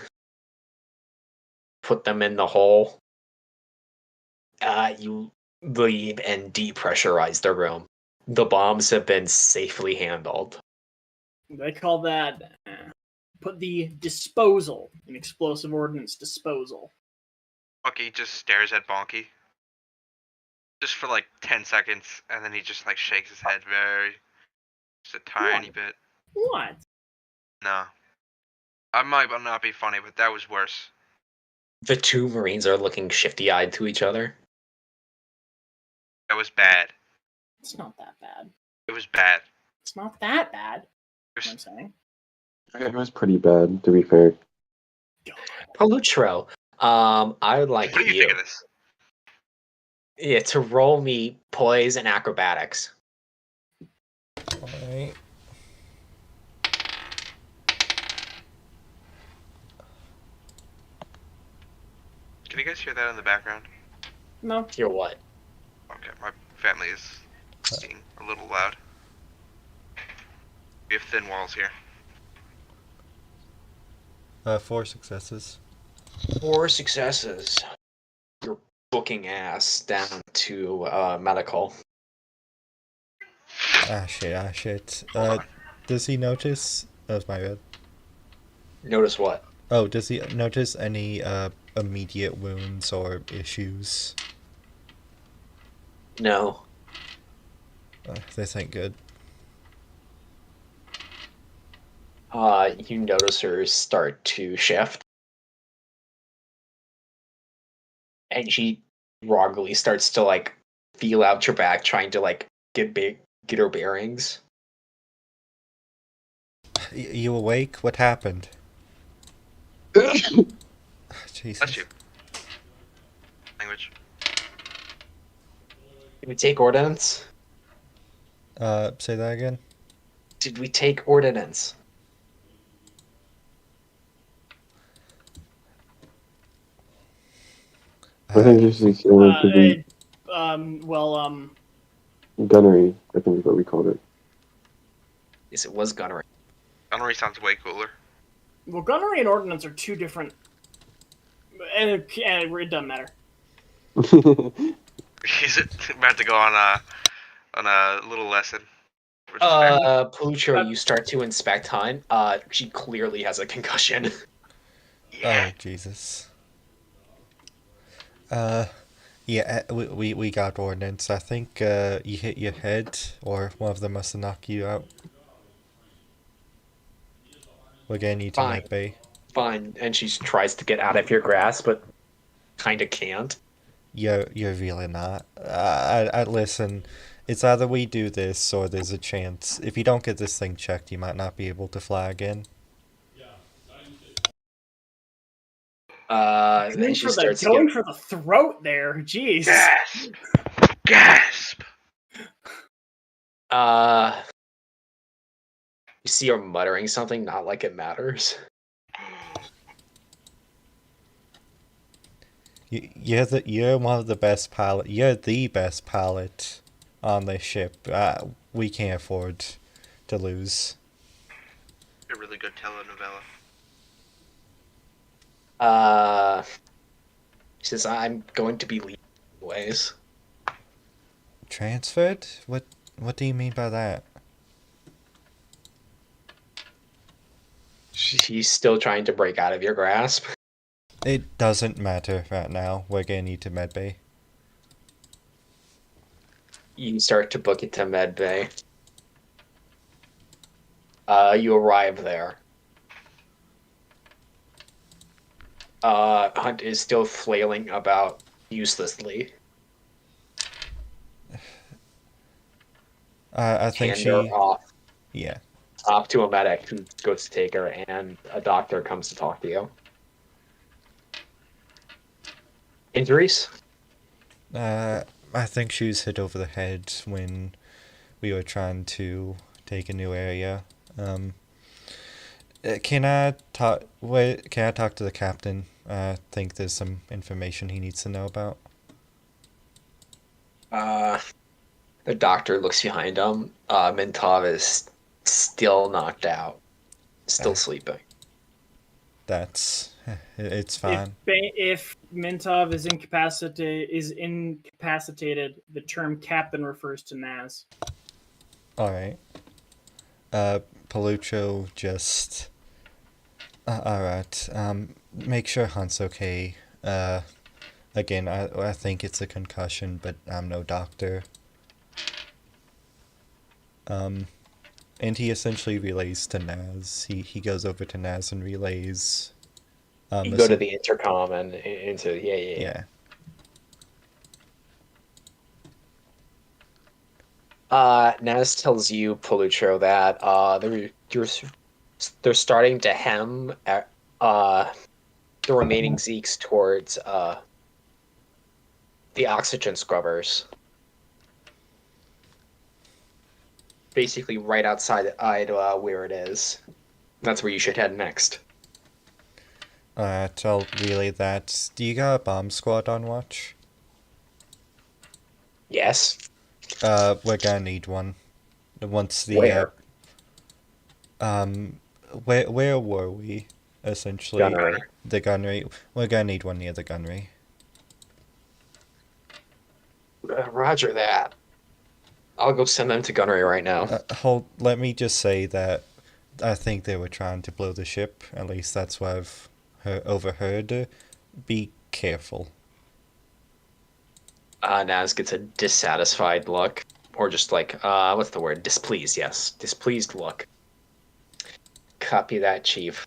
put them in the hole. You leave and depressurize the room. The bombs have been safely handled. They call that put the disposal, an explosive ordnance disposal. Bucky just stares at Bonky. Just for like 10 seconds, and then he just like shakes his head just a tiny bit. What? No. I might not be funny, but that was worse. The two Marines are looking shifty-eyed to each other. That was bad. It's not that bad. It was bad. It's not that bad. It I'm was, saying. It was pretty bad, to be fair. Palutro, I would like what do you think of this? Yeah, to roll me poise and acrobatics. Alright. Can you guys hear that in the background? No. Hear what? Okay, my family is being a little loud. We have thin walls here. 4 successes. 4 successes. You're booking ass down to medical. Ah shit. Hold on. Does he notice? That was my bad. Notice what? Oh, does he notice any immediate wounds or issues? No. This ain't good. You notice her start to shift. And she groggily starts to like feel out your back, trying to like get her bearings. You awake? What happened? Jesus. Bless you. Language. Did we take ordnance? Say that again? Did we take ordnance? I think this is gunnery, I think is what we called it. Yes, it was gunnery. Gunnery sounds way cooler. Well, gunnery and ordnance are two different. And it doesn't matter. He's about to go on a little lesson. Which is fair. Palucho, you start to inspect Hunt. She clearly has a concussion. Yeah. Oh, Jesus. Yeah, we got ordnance. I think you hit your head, or one of them must have knocked you out. We're gonna need to Fine. med bay. Fine, and she tries to get out of your grasp, but kind of can't. You're really not. I listen. It's either we do this, or there's a chance. If you don't get this thing checked, you might not be able to fly again. And she starts to Going get, for the throat there. Jeez. Gasp! Gasp! you see her muttering something, not like it matters. You're one of the best pilot. You're the best pilot on this ship. We can't afford to lose. A really good telenovela. She says, I'm going to be leaving anyways. Transferred? What do you mean by that? She's still trying to break out of your grasp. It doesn't matter right now. We're gonna need to medbay. You start to book it to medbay. You arrive there. Hunt is still flailing about uselessly. I think Hand her off Yeah. to a medic who goes to take her, and a doctor comes to talk to you. Injuries? I think she was hit over the head when we were trying to take a new area. Can I talk? Wait, can I talk to the captain? I think there's some information he needs to know about. The doctor looks behind him. Mintov is still knocked out, still sleeping. It's fine. If Mintov is incapacitated, the term captain refers to Naz. All right. Palucho just. All right. Make sure Hunt's okay. Again, I think it's a concussion, but I'm no doctor. And he essentially relays to Naz. He goes over to Naz and relays. You go to the intercom and into Yeah. Naz tells you, Palucho, that they're starting to hem the remaining Zeeks towards the oxygen scrubbers. Basically right outside where it is. That's where you should head next. I'll relay that. Do you got a bomb squad on watch? Yes. We're gonna need one. Once the where were we? Essentially, Gunnery. The gunnery. We're gonna need one near the gunnery. Roger that. I'll go send them to gunnery right now. Let me just say that I think they were trying to blow the ship. At least that's what I've overheard. Be careful. Naz gets a dissatisfied look. Or just like, what's the word? Displeased, yes. Displeased look. Copy that, Chief.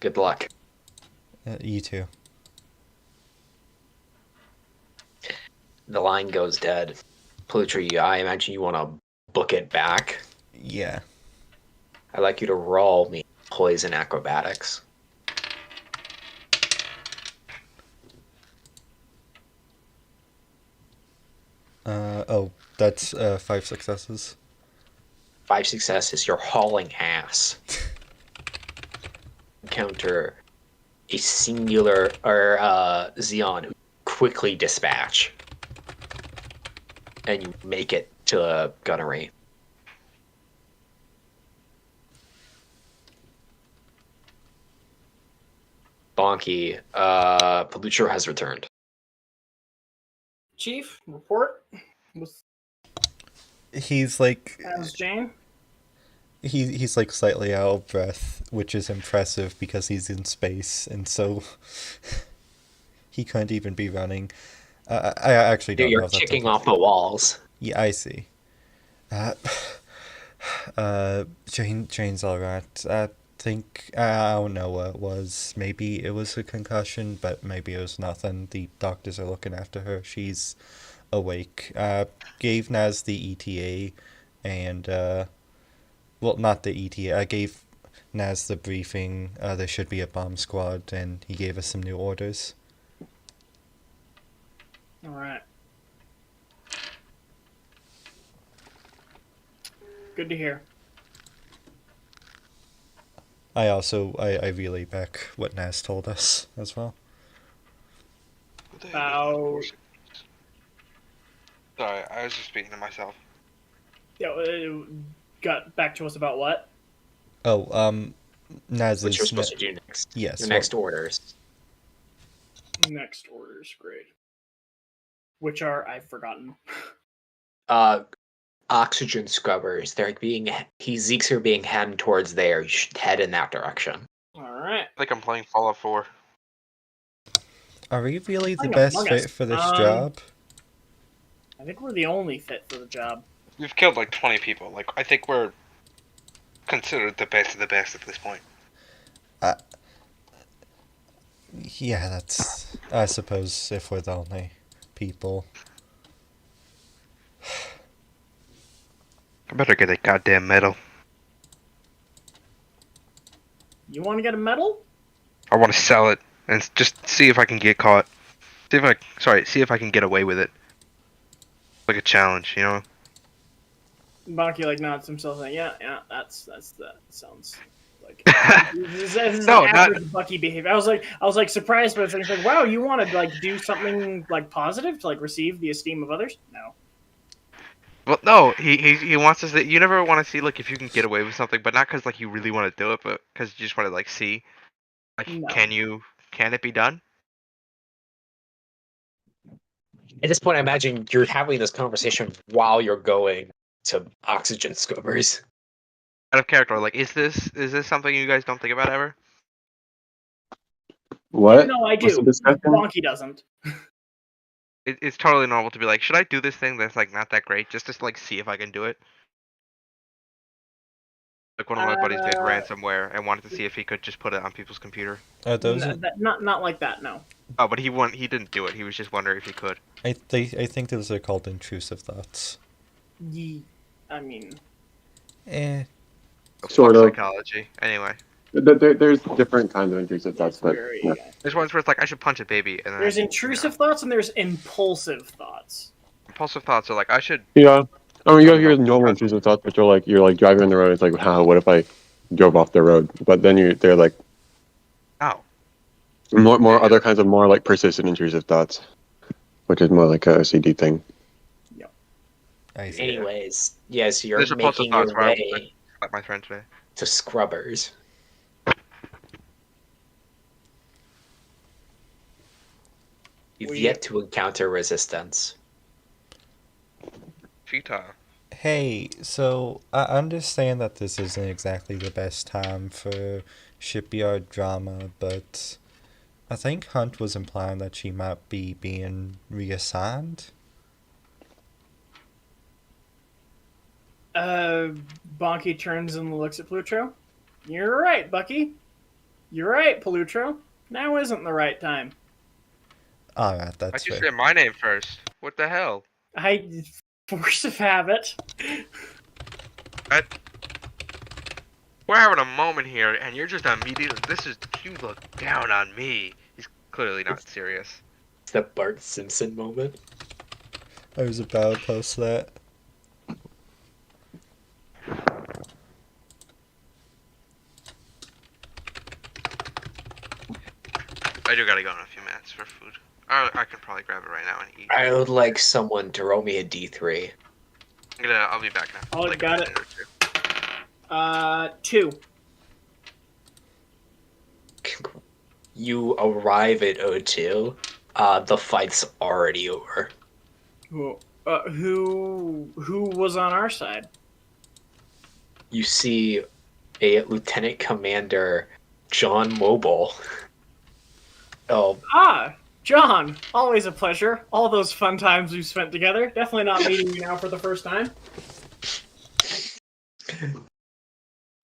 Good luck. You too. The line goes dead. Plutri, I imagine you want to book it back. Yeah. I'd like you to roll me poison acrobatics. That's 5 successes. 5 successes, you're hauling ass. Encounter a singular or Xeon who quickly dispatch. And you make it to a gunnery. Bonky, Palucho has returned. Chief, report. He's like. How's Jane? He's like slightly out of breath, which is impressive because he's in space, and so he couldn't even be running. I actually don't know. You're if that's kicking off the walls. Yeah, I see. Jane's alright. I think I don't know what it was. Maybe it was a concussion, but maybe it was nothing. The doctors are looking after her. She's awake. Gave Naz the ETA, and well, not the ETA. I gave Naz the briefing. There should be a bomb squad, and he gave us some new orders. All right. Good to hear. I relay back what Naz told us as well. About... Sorry, I was just speaking to myself. Yeah, got back to us about what? Oh, Naz What is you're supposed to do next. Yes. Your next orders. Next orders, great. Which are, I've forgotten. Oxygen scrubbers. Zeeks are being headed towards there. You should head in that direction. Alright. I think I'm playing Fallout 4. Are we really the Hang on, best Among fit Us. for this job? I think we're the only fit for the job. We've killed like 20 people. Like, I think we're considered the best of the best at this point. Yeah, that's... I suppose if we're the only people. I better get a goddamn medal. You want to get a medal? I want to sell it and just see if I can get caught. See if I can get away with it. Like a challenge, you know? Bonky like nods himself like, yeah, that sounds like this is No, average Bucky behavior. I was like surprised, but it's like, wow, you want to like do something like positive to like receive the esteem of others? No. Well, no, he wants us. You never want to see like if you can get away with something, but not because like you really want to do it, but because you just want to like see, like No. can it be done? At this point, I imagine you're having this conversation while you're going to oxygen scrubbers. Out of character, like is this something you guys don't think about ever? What? No, I What's do. the discussion? Bonky doesn't. It's totally normal to be like, should I do this thing that's like not that great, just to like see if I can do it? Like one of my buddies did ransomware and wanted to see if he could just put it on people's computer. Are those? Not like that. No. Oh, but he didn't do it. He was just wondering if he could. I think those are called intrusive thoughts. I mean, Sort of. Psychology. Anyway, There's different kinds of intrusive thoughts, but yeah. there's ones where it's like I should punch a baby, and then there's intrusive thoughts and there's impulsive thoughts. impulsive thoughts are like I should. Yeah. I mean, you have your normal intrusive thoughts, but you're like driving on the road. It's like, how? What if I drove off the road? But then they're like, Oh. more other kinds of more like persistent intrusive thoughts, which is more like a OCD thing. Yep. I see. Anyways, yes, you're There's impulsive making your thoughts where I way like my friend today. to scrubbers. You've yet to encounter resistance. Cheetah. Hey, so I understand that this isn't exactly the best time for shipyard drama, but I think Hunt was implying that she might be being reassigned. Bonky turns and looks at Plutro. You're right, Bucky. You're right, Plutro. Now isn't the right time. Alright, I that's just fair. said my name first. What the hell? Force of habit. We're having a moment here, and you're just immediately. You look down on me. He's clearly not serious. It's the Bart Simpson moment. I was about to post that. I do gotta go in a few minutes for food. I can probably grab it right now and eat. I would like someone to roll me a D3. I'll be back now. Oh, Like got a it. minute or two. 2. You arrive at O2. The fight's already over. Who was on our side? You see a Lieutenant Commander John Mobile. Oh, John, always a pleasure. All those fun times we've spent together. Definitely not meeting you now for the first time.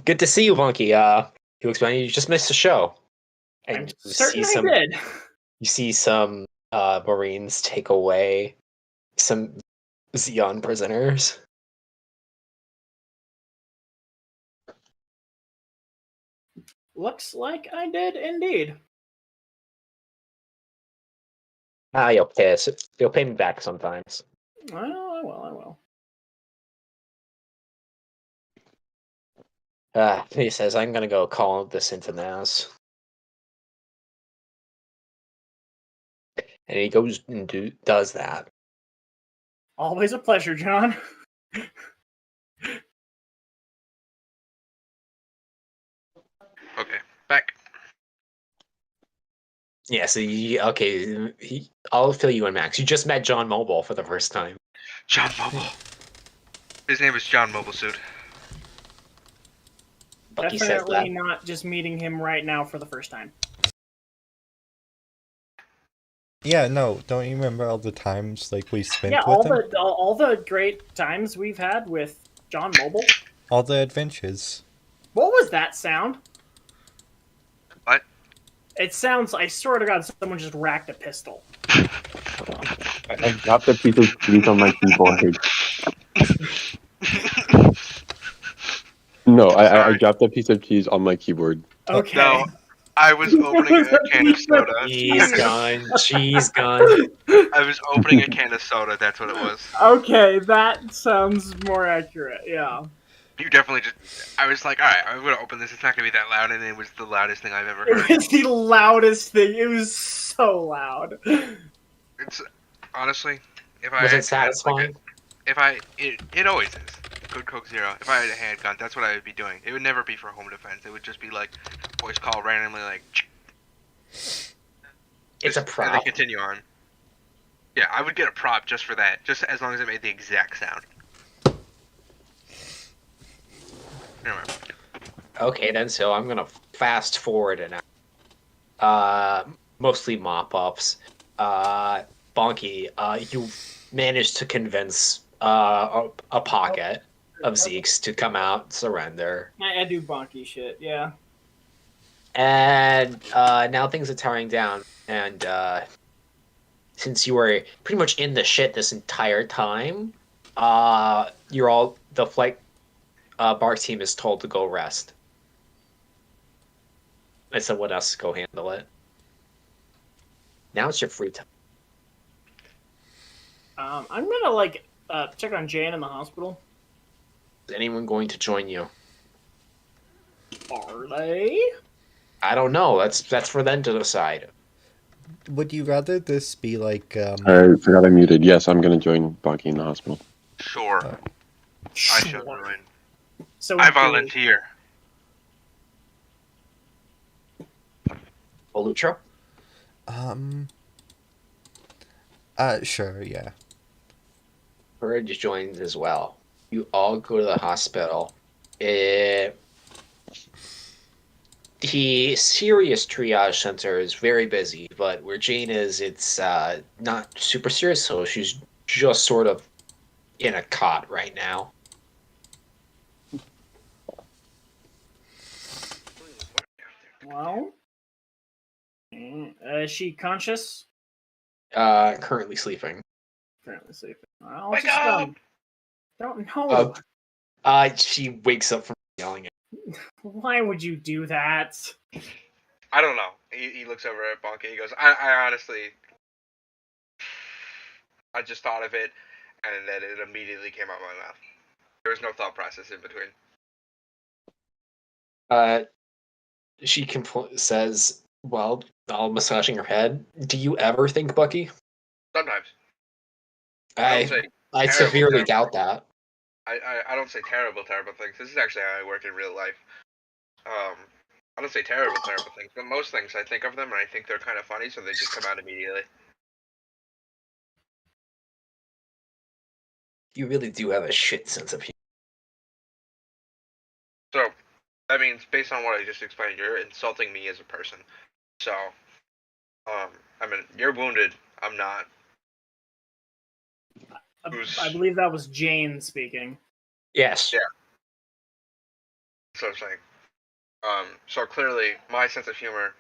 good to see you, Monkey. You explain you just missed the show. I'm And you certain see some I did. you see some Marines take away some Xeon prisoners. Looks like I did indeed. You'll pay us. You'll pay me back sometimes. Well, I will. He says, I'm gonna go call this into NAS. And he goes and does that. Always a pleasure, John. Okay, back. Yeah, so I'll fill you in, Max. You just met John Mobile for the first time. John Mobile. His name is John Mobile Suit. Bucky says that. Definitely not just meeting him right now for the first time. Yeah, no, don't you remember all the times like we spent Yeah, with him? all the great times we've had with John Mobile. All the adventures. What was that sound? What? It sounds, I swear to God, someone just racked a pistol. I dropped a piece of cheese on my keyboard. No, I dropped a piece of cheese on my keyboard. Okay. No, I was opening a can of soda. Cheese gun. I was opening a can of soda. That's what it was. Okay, that sounds more accurate. Yeah. You definitely just. I was like, all right, I'm gonna open this. It's not gonna be that loud, and it was the loudest thing I've ever heard. It was the loudest thing. It was so loud. It's honestly, if I Was had it satisfying? it always is. Good Coke Zero. If I had a handgun, that's what I would be doing. It would never be for home defense. It would just be like, voice call randomly, like. It's a And prop. then continue on. Yeah, I would get a prop just for that, just as long as it made the exact sound. Anyway. Okay, then, so I'm gonna fast forward an mostly mop-ups. Bonky, you managed to convince a pocket of Zeke's to come out, surrender. I do bonky shit, yeah. And now things are tearing down, and since you were pretty much in the shit this entire time, the flight bar team is told to go rest. And someone else to go handle it. Now it's your free time. I'm gonna check on Jane in the hospital. Is anyone going to join you? Are they? I don't know. That's for them to decide. Would you rather this be like I forgot I muted. Yes, I'm gonna join Bonky in the hospital. Sure. I should join. So I volunteer. Olutra? Sure, yeah. Courage joins as well. You all go to the hospital. The serious triage center is very busy, but where Jane is, it's not super serious, so she's just sort of in a cot right now. Well, is she conscious? Currently sleeping. Currently sleeping. Well, Wake just, up! don't know. She wakes up from yelling at Why would you do that? I don't know. He looks over at Bonky. He goes, I honestly, I just thought of it, and then it immediately came out of my mouth. There was no thought process in between. She says, well, while massaging her head, do you ever think Bucky? Sometimes. I terrible, severely terrible doubt that. I don't say terrible things. This is actually how I work in real life. I don't say terrible things, but most things I think of them and I think they're kind of funny, so they just come out immediately. You really do have a shit sense of humor. So, that means, based on what I just explained, you're insulting me as a person. So, I mean, you're wounded. I'm not. I believe that was Jane speaking. Yes. Yeah. So I'm saying. So clearly, my sense of humor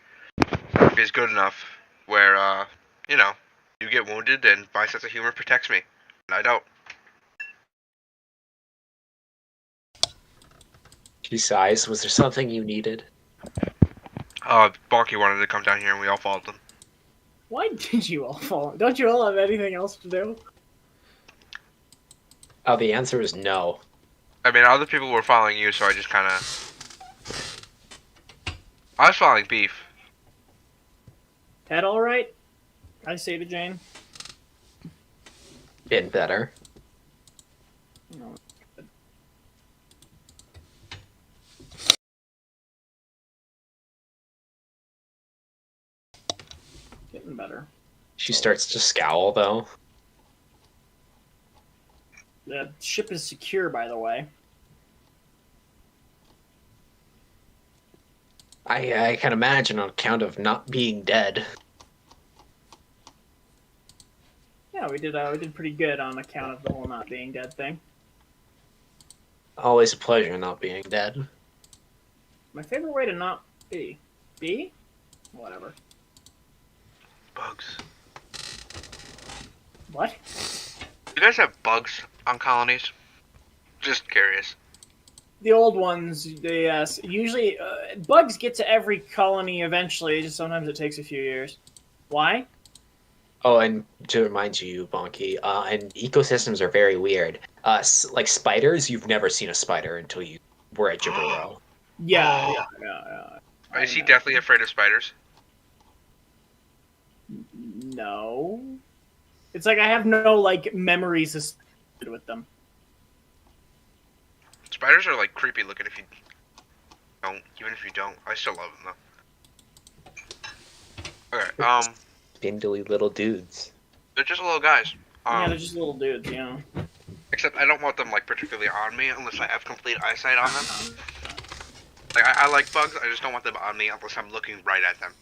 is good enough where, you get wounded and my sense of humor protects me. And I don't. She sighs. Was there something you needed? Bonky wanted to come down here and we all followed them. Why did you all fall? Don't you all have anything else to do? Oh, the answer is no. I mean, other people were following you, so I just kind of... I was following Beef. Head all right? I say to Jane. Been better. No. Getting better. She starts to scowl, though. The ship is secure, by the way. I can imagine on account of not being dead. Yeah, we did pretty good on account of the whole not being dead thing. Always a pleasure not being dead. My favorite way to not be. Be? Whatever. Bugs. What? You guys have bugs on colonies? Just curious. The old ones, yes. Usually, bugs get to every colony eventually. Just sometimes it takes a few years. Why? Oh, and to remind you, Bonky, and ecosystems are very weird. Like spiders, you've never seen a spider until you were at Jaburo. Yeah, Oh. yeah. Is he definitely afraid of spiders? No. It's like I have no like memories associated with them. Spiders are like creepy looking if you don't. Even if you don't, I still love them though. Okay. Spindly little dudes. They're just little guys. Yeah, they're just little dudes, you know. Except I don't want them like particularly on me unless I have complete eyesight on them. Like I like bugs, I just don't want them on me unless I'm looking right at them.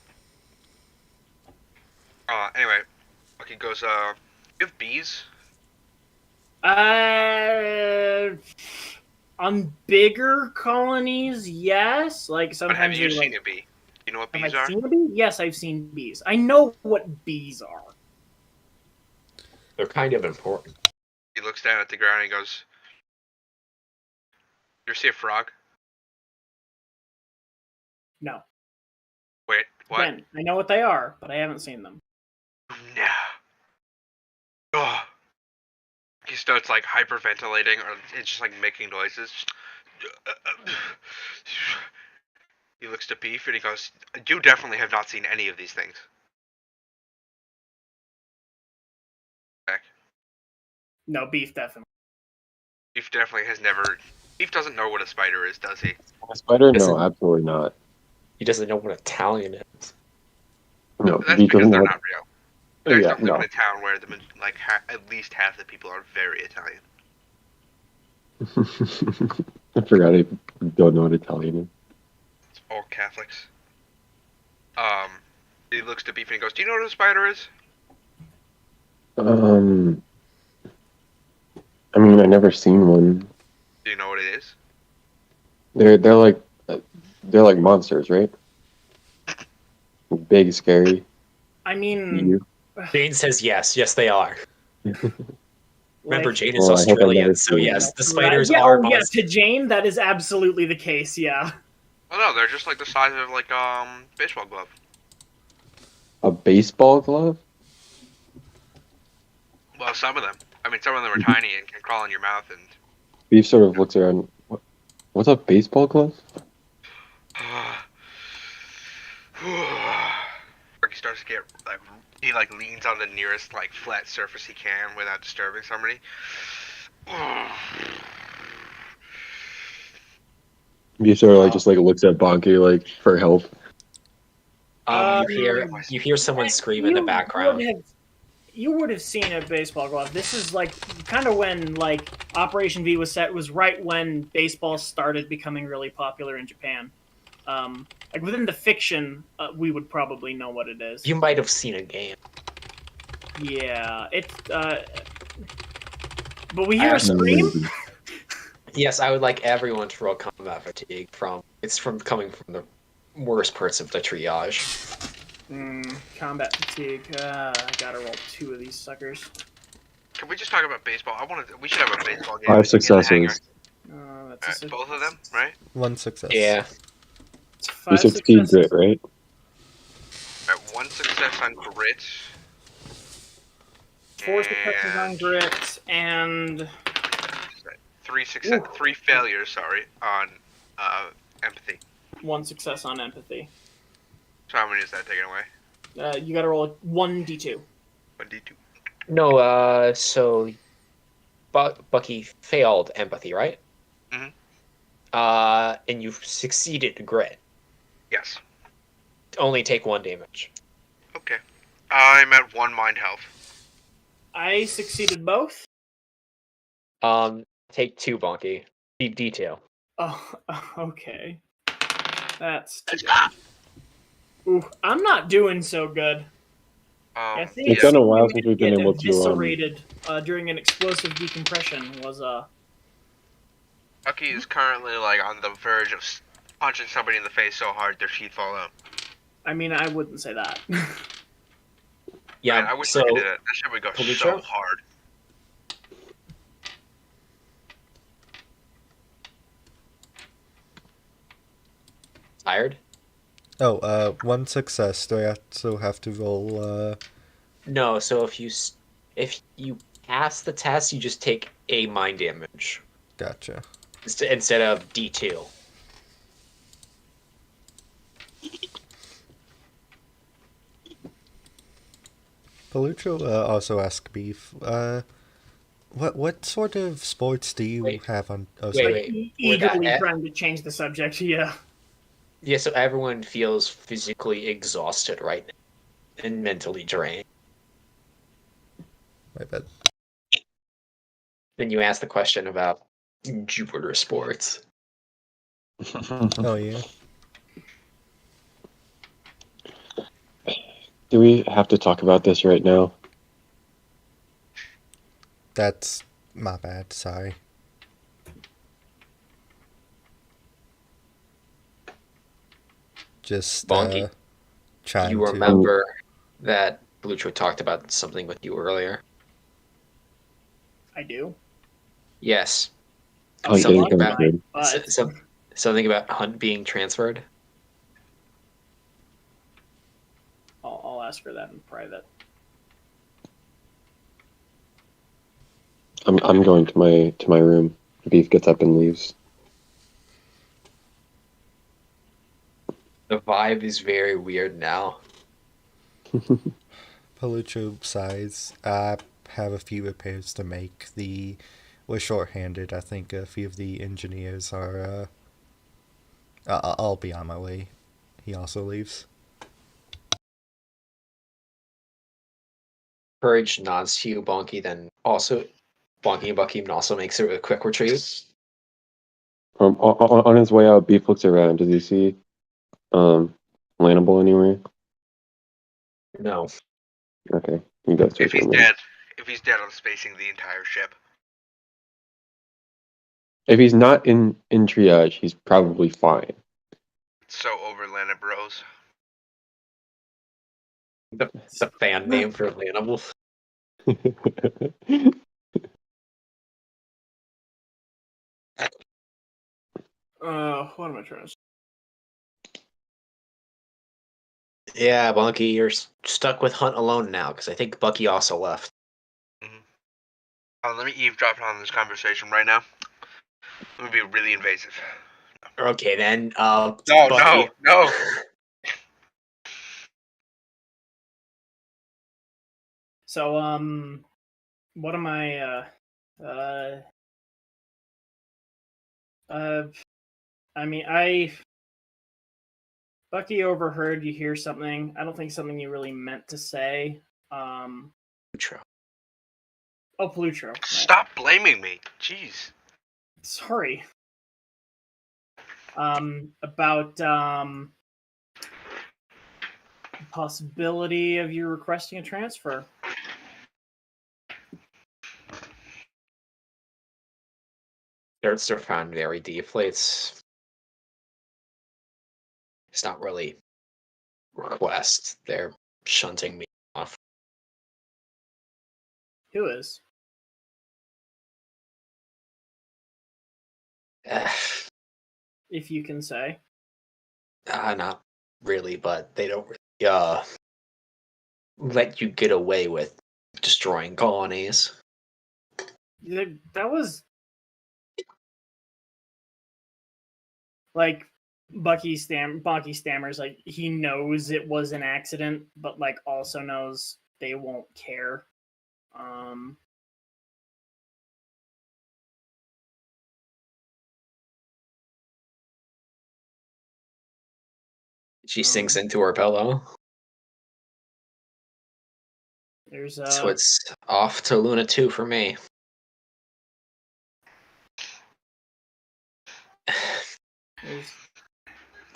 Anyway, Bucky goes, you have bees? On bigger colonies, yes. Like But sometimes have you they, seen like, a bee? You know what have bees I are? seen a bee? Yes, I've seen bees. I know what bees are. They're kind of important. He looks down at the ground and he goes, you ever see a frog? No. Wait, what? Again, I know what they are, but I haven't seen them. No. Ugh. He starts like hyperventilating or it's just like making noises. He looks to Beef and he goes, you definitely have not seen any of these things. Back. No, beef definitely. Beef definitely has never. Beef doesn't know what a spider is, does he? A spider? Isn't- No, absolutely not. He doesn't know what Italian is. No, That's he because doesn't they're know. not real. There's Yeah, don't live no. in a town where like at least half the people are very Italian. I forgot I don't know what Italian is. It's all Catholics. He looks to Beef and he goes, "Do you know what a spider is?" I mean, I never seen one. Do you know what it is? They're like monsters, right? Big, scary. I mean, You. Jane says yes. Yes, they are. Remember, like, Jane is Well, I hope I've Australian, never so seen yes, it. the spiders yeah, are oh, yeah, monsters. to Jane, that is absolutely the case. Yeah. Oh no, they're just like the size of like baseball glove. A baseball glove? Well, some of them. I mean, some of them are tiny and can crawl in your mouth and. Beef sort of looks around. What's a baseball glove? Ricky starts to get like he like leans on the nearest like flat surface he can without disturbing somebody. Beef sort of like just like looks at Bonky like for help. You hear someone scream in the background. You would have seen a baseball glove. This is like kind of when like Operation V was set. Was right when baseball started becoming really popular in Japan. Like within the fiction, we would probably know what it is. You might have seen a game. Yeah, it's. But we hear a scream. Yes, I would like everyone to roll combat fatigue from coming from the worst parts of the triage. Combat fatigue. I gotta roll 2 of these suckers. Can we just talk about baseball? We should have a baseball game. 5 successes. That's both of them, right? 1 success. Yeah. It's You 5 said speed successes. grit, right? Alright, 1 success on grit. 4 successes on grit and 3 failures. Sorry, on empathy. 1 success on empathy. So how many is that taken away? You gotta roll 1d2. 1d2. No, so Bucky failed empathy, right? Mhm. And you succeeded grit. Yes. Only take 1 damage. Okay. I'm at 1 mind health. I succeeded both. Take 2, Bonky. Detail. Oh, okay. That's. Ooh, I'm not doing so good. I think It's been a while since we've been able to. Eviscerated during an explosive decompression was Bucky is currently like on the verge of punching somebody in the face so hard their teeth fall out. I mean, I wouldn't say that. Yeah, Man, I wish so I could do that. That shit would go so Pulitzer? hard. Tired? Oh, one success. Do I also have to roll? No. So if you pass the test, you just take a mind damage Gotcha. instead of D2. Palucho also asked Beef, what sort of sports do you Wait, have on? Oh, wait, sorry. wait. Eagerly trying to change the subject. Yeah. Yeah, so everyone feels physically exhausted right now and mentally drained. My bad. Then you ask the question about Jupiter sports. Oh yeah. Do we have to talk about this right now? That's my bad. Sorry. Just Bonky, trying you to. remember that Blucho talked about something with you earlier? I do. Yes. Oh, you Something getting about transferred? But something about Hunt being transferred. I'll ask her that in private. I'm going to my room. Beef gets up and leaves. The vibe is very weird now. Palucho sighs. I have a few repairs to make. We're short-handed. I think a few of the engineers are. I'll be on my way. He also leaves. Courage nods to you, Bonky, then also Bonky and Bucky also makes a quick retreat. On his way out, Beef looks around. Does he see Lannable anywhere? No. Okay, he goes to If his he's room. dead, I'm spacing the entire ship. If he's not in triage, he's probably fine. So overlanded bros. The fan name for Lannable. What am I trying to say? Yeah, Bonky, you're stuck with Hunt alone now because I think Bucky also left. Let me eavesdrop on this conversation right now. Let me be really invasive. Okay, then. No, Bucky. no. So what am I? I mean, Bucky overheard you hear something. I don't think something you really meant to say. Outro. Oh, Palutro. Stop blaming me. Jeez. Sorry. About the possibility of you requesting a transfer. They're found very deeply. It's not really request. They're shunting me off. Who is? If you can say. Not really, but they don't really let you get away with destroying colonies. That was like Bucky stammers, like he knows it was an accident, but like also knows they won't care. She sinks into her pillow. There's So it's off to Luna 2 for me.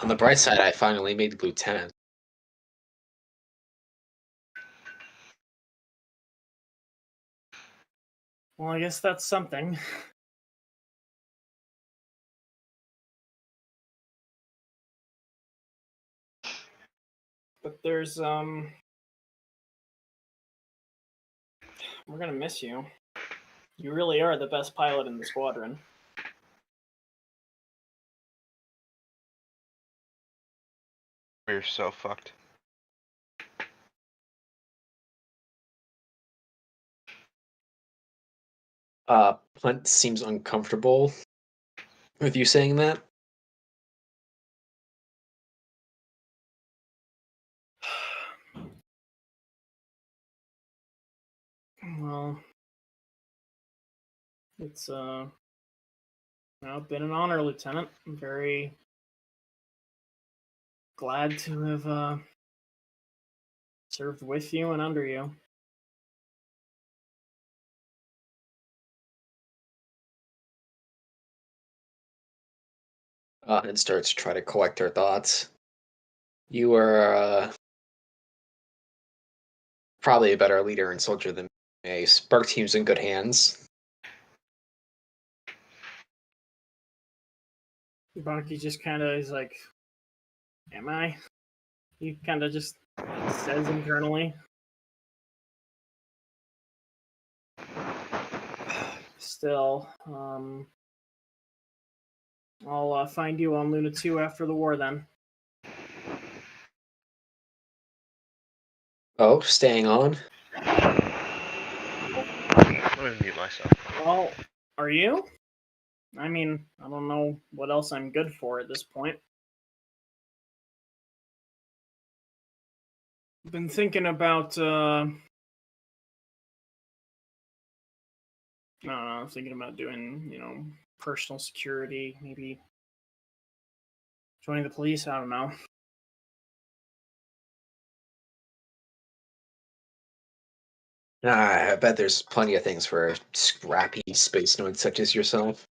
On the bright side, I finally made lieutenant. well, I guess that's something. But there's we're gonna miss you. You really are the best pilot in the squadron. We're so fucked. Hunt seems uncomfortable with you saying that. Well, it's been an honor, Lieutenant. I'm very glad to have served with you and under you. And starts to try to collect her thoughts. You are probably a better leader and soldier than me. Spark team's in good hands. Bonky just kind of is like, "Am I?" He kind of just says internally. Still, I'll find you on Luna 2 after the war then. Oh, staying on? I'm gonna mute myself. Well, are you? I mean, I don't know what else I'm good for at this point. I've been thinking about, I don't know, thinking about doing, personal security, maybe joining the police, I don't know. I bet there's plenty of things for a scrappy space nerd such as yourself.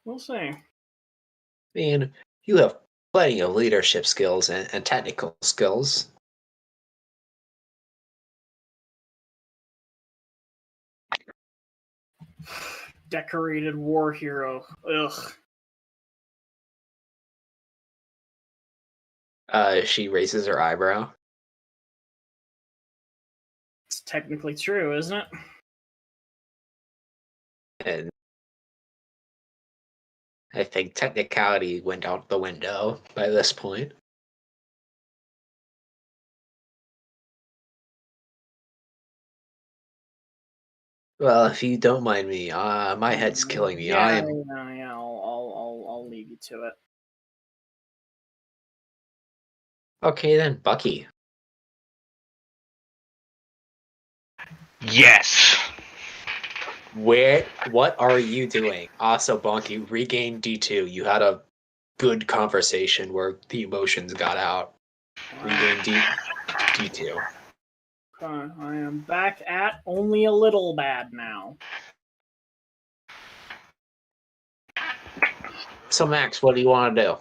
We'll see. I mean, you have plenty of leadership skills and technical skills. Decorated war hero. Ugh. She raises her eyebrow. It's technically true, isn't it? And I think technicality went out the window by this point. Well, if you don't mind me, my head's killing me. I Yeah, am. yeah. I'll leave you to it. Okay then, Bucky. Yes. What are you doing? Also, Bonky, regain D2. You had a good conversation where the emotions got out. Regain D2. I am back at only a little bad now. So, Max, what do you want to do?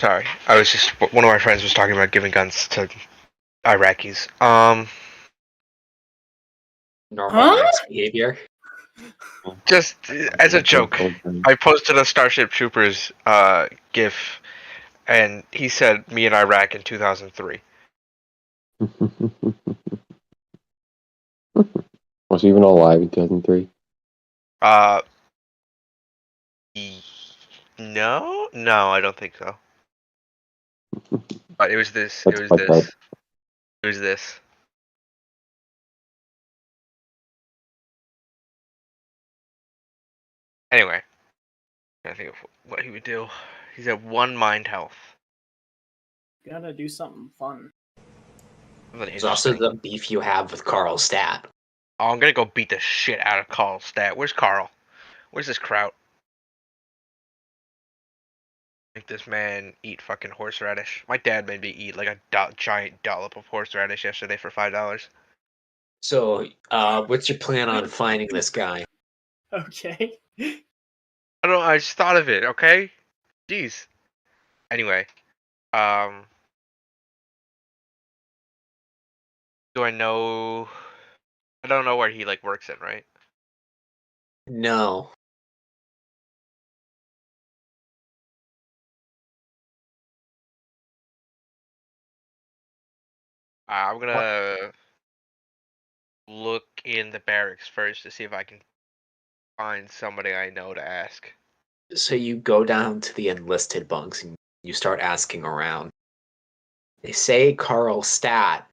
Sorry, I was just one of my friends was talking about giving guns to Iraqis. Normal Max behavior. Just as a joke, I posted a Starship Troopers GIF, and he said me in Iraq in 2003. Was he even alive in 2003? No, I don't think so. But it was this. That's It was fucked this. up. It was this. Anyway, I think of what he would do. He's at 1 mind health. Gotta do something fun. There's also the beef you have with Carl Stat. Oh, I'm gonna go beat the shit out of Carl Stat. Where's Carl? Where's this kraut? Make this man eat fucking horseradish. My dad made me eat like a giant dollop of horseradish yesterday for $5. So, what's your plan on finding this guy? Okay. I don't know. I just thought of it. Okay. Jeez. Anyway, do I know? I don't know where he like works in, right? No. I'm gonna look in the barracks first to see if I can find somebody I know to ask. So you go down to the enlisted bunks and you start asking around. They say Carl Stat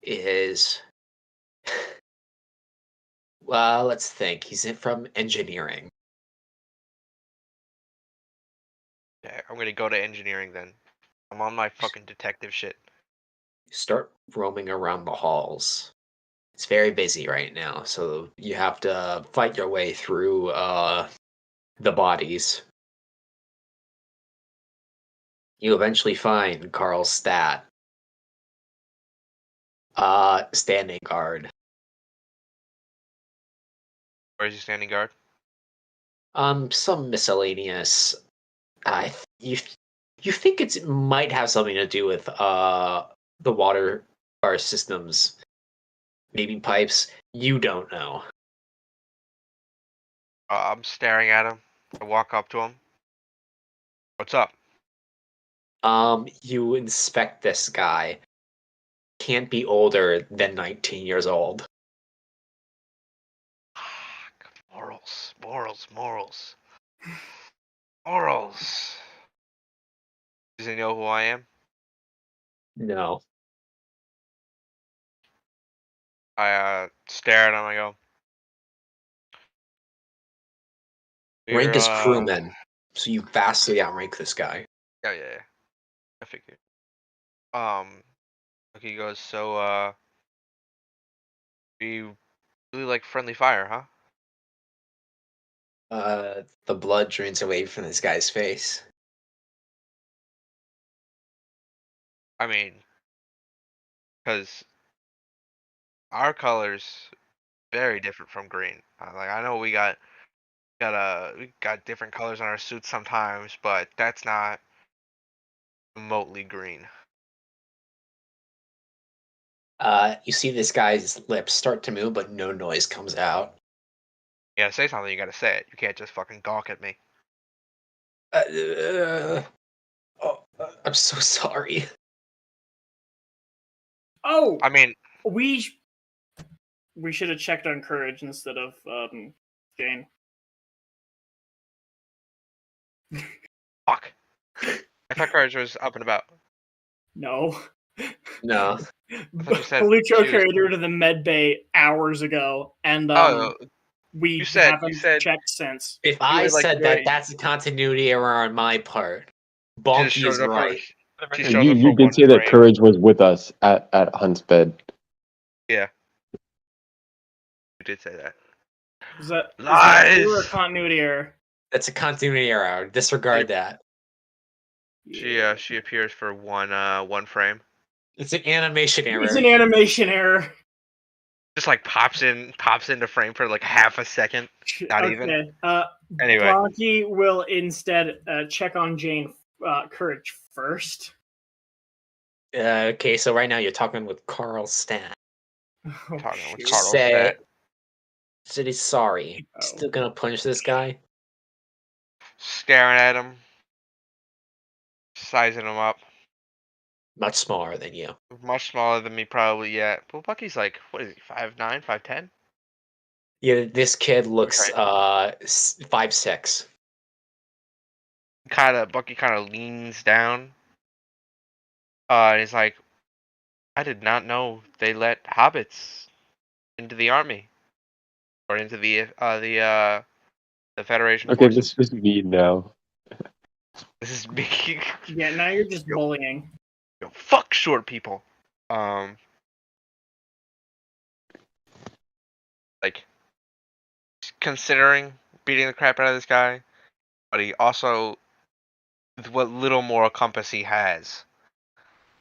is. Well, let's think. He's from engineering. Yeah, I'm gonna go to engineering then. I'm on my fucking detective shit. You start roaming around the halls. It's very busy right now, so you have to fight your way through the bodies. You eventually find Carl Stat. Standing guard. Where's he standing guard? Some miscellaneous. You think it might have something to do with the water our systems, maybe pipes. You don't know. I'm staring at him. I walk up to him. What's up? You inspect this guy. Can't be older than 19 years old. Morals, morals, morals. Morals. Does he know who I am? No. I stare at him. I go. Rank You're, is crewman, so you vastly outrank this guy. Yeah. I figured. Okay, he goes. So, you really like friendly fire, huh? The blood drains away from this guy's face. I mean, because our colors very different from green. Like I know we got different colors on our suits sometimes, but that's not remotely green. You see this guy's lips start to move, but no noise comes out. You gotta say something. You gotta say it. You can't just fucking gawk at me. I'm so sorry. Oh, I mean, we should have checked on courage instead of Jane. fuck. I thought courage was up and about. No. No. I thought you said Palucho she was- carried her to the med bay hours ago, and Oh, we you said- haven't checked since. If I would like said to that, wait. that's a continuity error on my part. she just Bonky showed is up for- right. she And showed you up you for did one say that frame. Courage was with us at Hunt's bed. Yeah. You did say that. Is that Lies! true or continuity error? That's a continuity error. Disregard that. She appears for one frame. It's an animation error. It's an animation error. Just like pops into frame for like half a second. Not okay. even. Uh, Anyway. Bonky will instead check on Jane Courage first. Okay, so right now you're talking with Carl Stan. Oh, Talking with shoot. Carl Say, Stat. said he's sorry. Oh. Still gonna punish this guy? Staring at him. Sizing him up. Much smaller than you. Much smaller than me probably yet. But Bucky's like, what is he, 5'9", 5'10"? Yeah, this kid looks Okay. 5'6". Bucky kinda leans down. And he's like, I did not know they let hobbits into the army. Or into the Federation Okay, forces. this is me now. This is me. Yeah, now you're just bullying. Yo, fuck short people. Like, considering beating the crap out of this guy, but he also, with what little moral compass he has,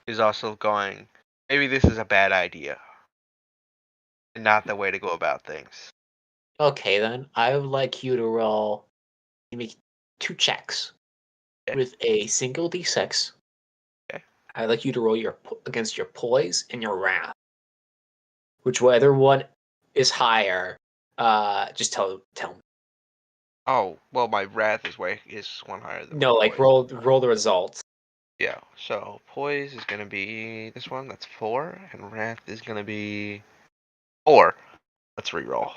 is also going, maybe this is a bad idea. And not the way to go about things. Okay, then. I would like you to roll. You make 2 checks Okay. with a single d6. Okay. I'd like you to roll against your poise and your wrath. Whichever one is higher, just tell me. Oh, well, my wrath is one higher than No, my like poise. roll the results. Yeah, so poise is gonna be this one, that's 4, and wrath is gonna be 4. Let's re-roll.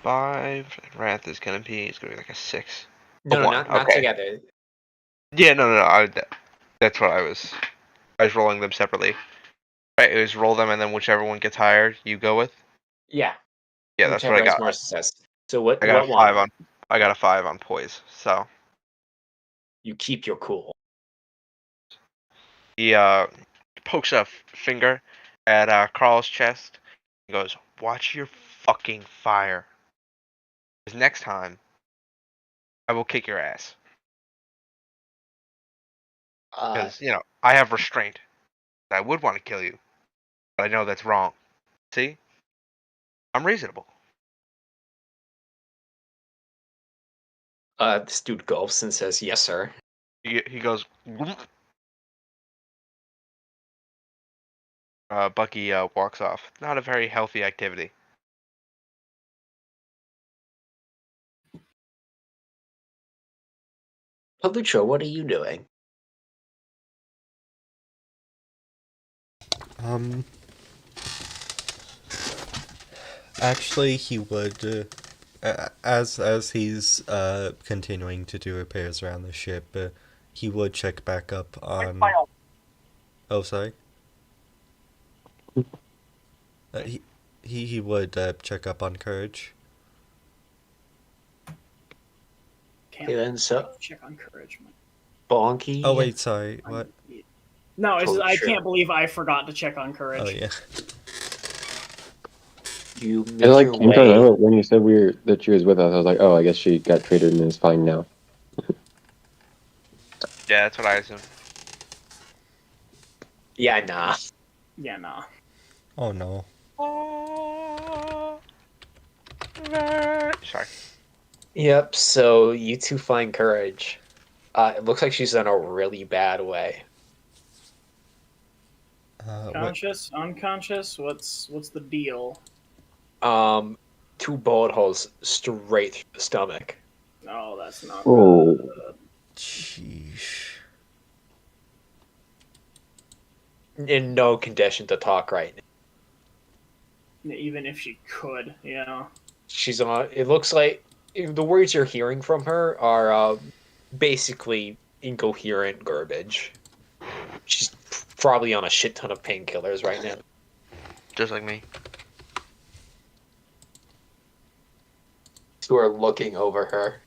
5, and Wrath is gonna be like a 6. No, One, not okay. together. Yeah, no. That's what I was rolling them separately. Right, it was roll them, and then whichever one gets higher, you go with. Yeah, Yeah, that's what whichever I has got. more success. So what? I got What a 5 one? on. I got a 5 on poise. So You keep your cool. he pokes a finger at Carl's chest. He goes, "Watch your fucking fire. Because next time, I will kick your ass. Because I have restraint. I would want to kill you, but I know that's wrong. See, I'm reasonable." This dude gulps and says, "Yes, sir." He goes. "Whoop." Bucky walks off. Not a very healthy activity. Palucho, what are you doing? Actually, he would, as he's continuing to do repairs around the ship, he would check back up on. Oh, sorry. He would check up on Courage. Can't Okay, then so check on courage. Bonky. Oh wait, sorry. What? No, I Sure. can't believe I forgot to check on courage. Oh yeah. You It make like your came to way. know when you said that she was with us. I was like, oh, I guess she got traded and is fine now. Yeah, that's what I assume. Yeah, nah. Yeah, nah. Oh no. Sorry. Yep. So you two find Courage. It looks like she's in a really bad way. What? Conscious, unconscious. What's the deal? 2 bullet holes straight through the stomach. No, that's not Oh. good. Sheesh. In no condition to talk right now. Even if she could, yeah. She's on. It looks like the words you're hearing from her are basically incoherent garbage. She's probably on a shit ton of painkillers right now. Just like me. Who are looking over her.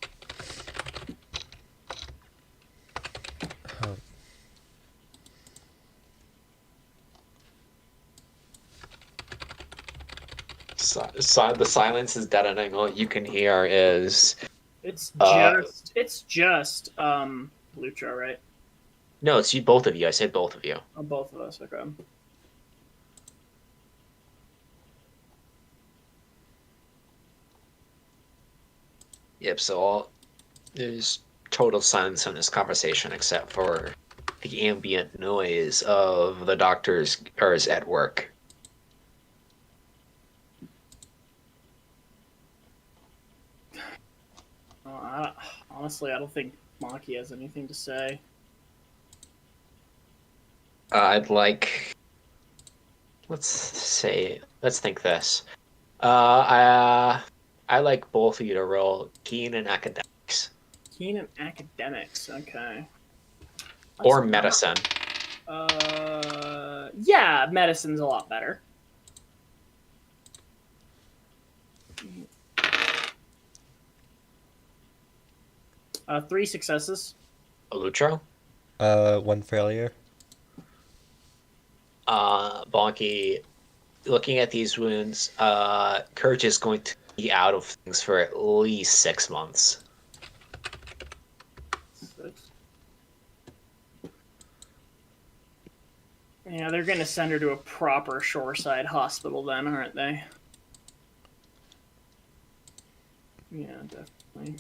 Oh. The silence is deadening. All you can hear is It's Uh, just Lucha, right? no. It's you, both of you. I said both of you. Oh, both of us. Okay. Yep. So there's total silence in this conversation except for the ambient noise of the doctors at work. Honestly, I don't think Maki has anything to say. I'd like. Let's think this. I like both of you to roll keen and academics Keen and academics. Okay. or medicine. Yeah, medicine's a lot better. Three successes. Lutro. 1 failure. Bonky. Looking at these wounds, Courage is going to be out of things for at least 6 months. 6. Yeah, they're gonna send her to a proper shoreside hospital then, aren't they? Yeah, definitely.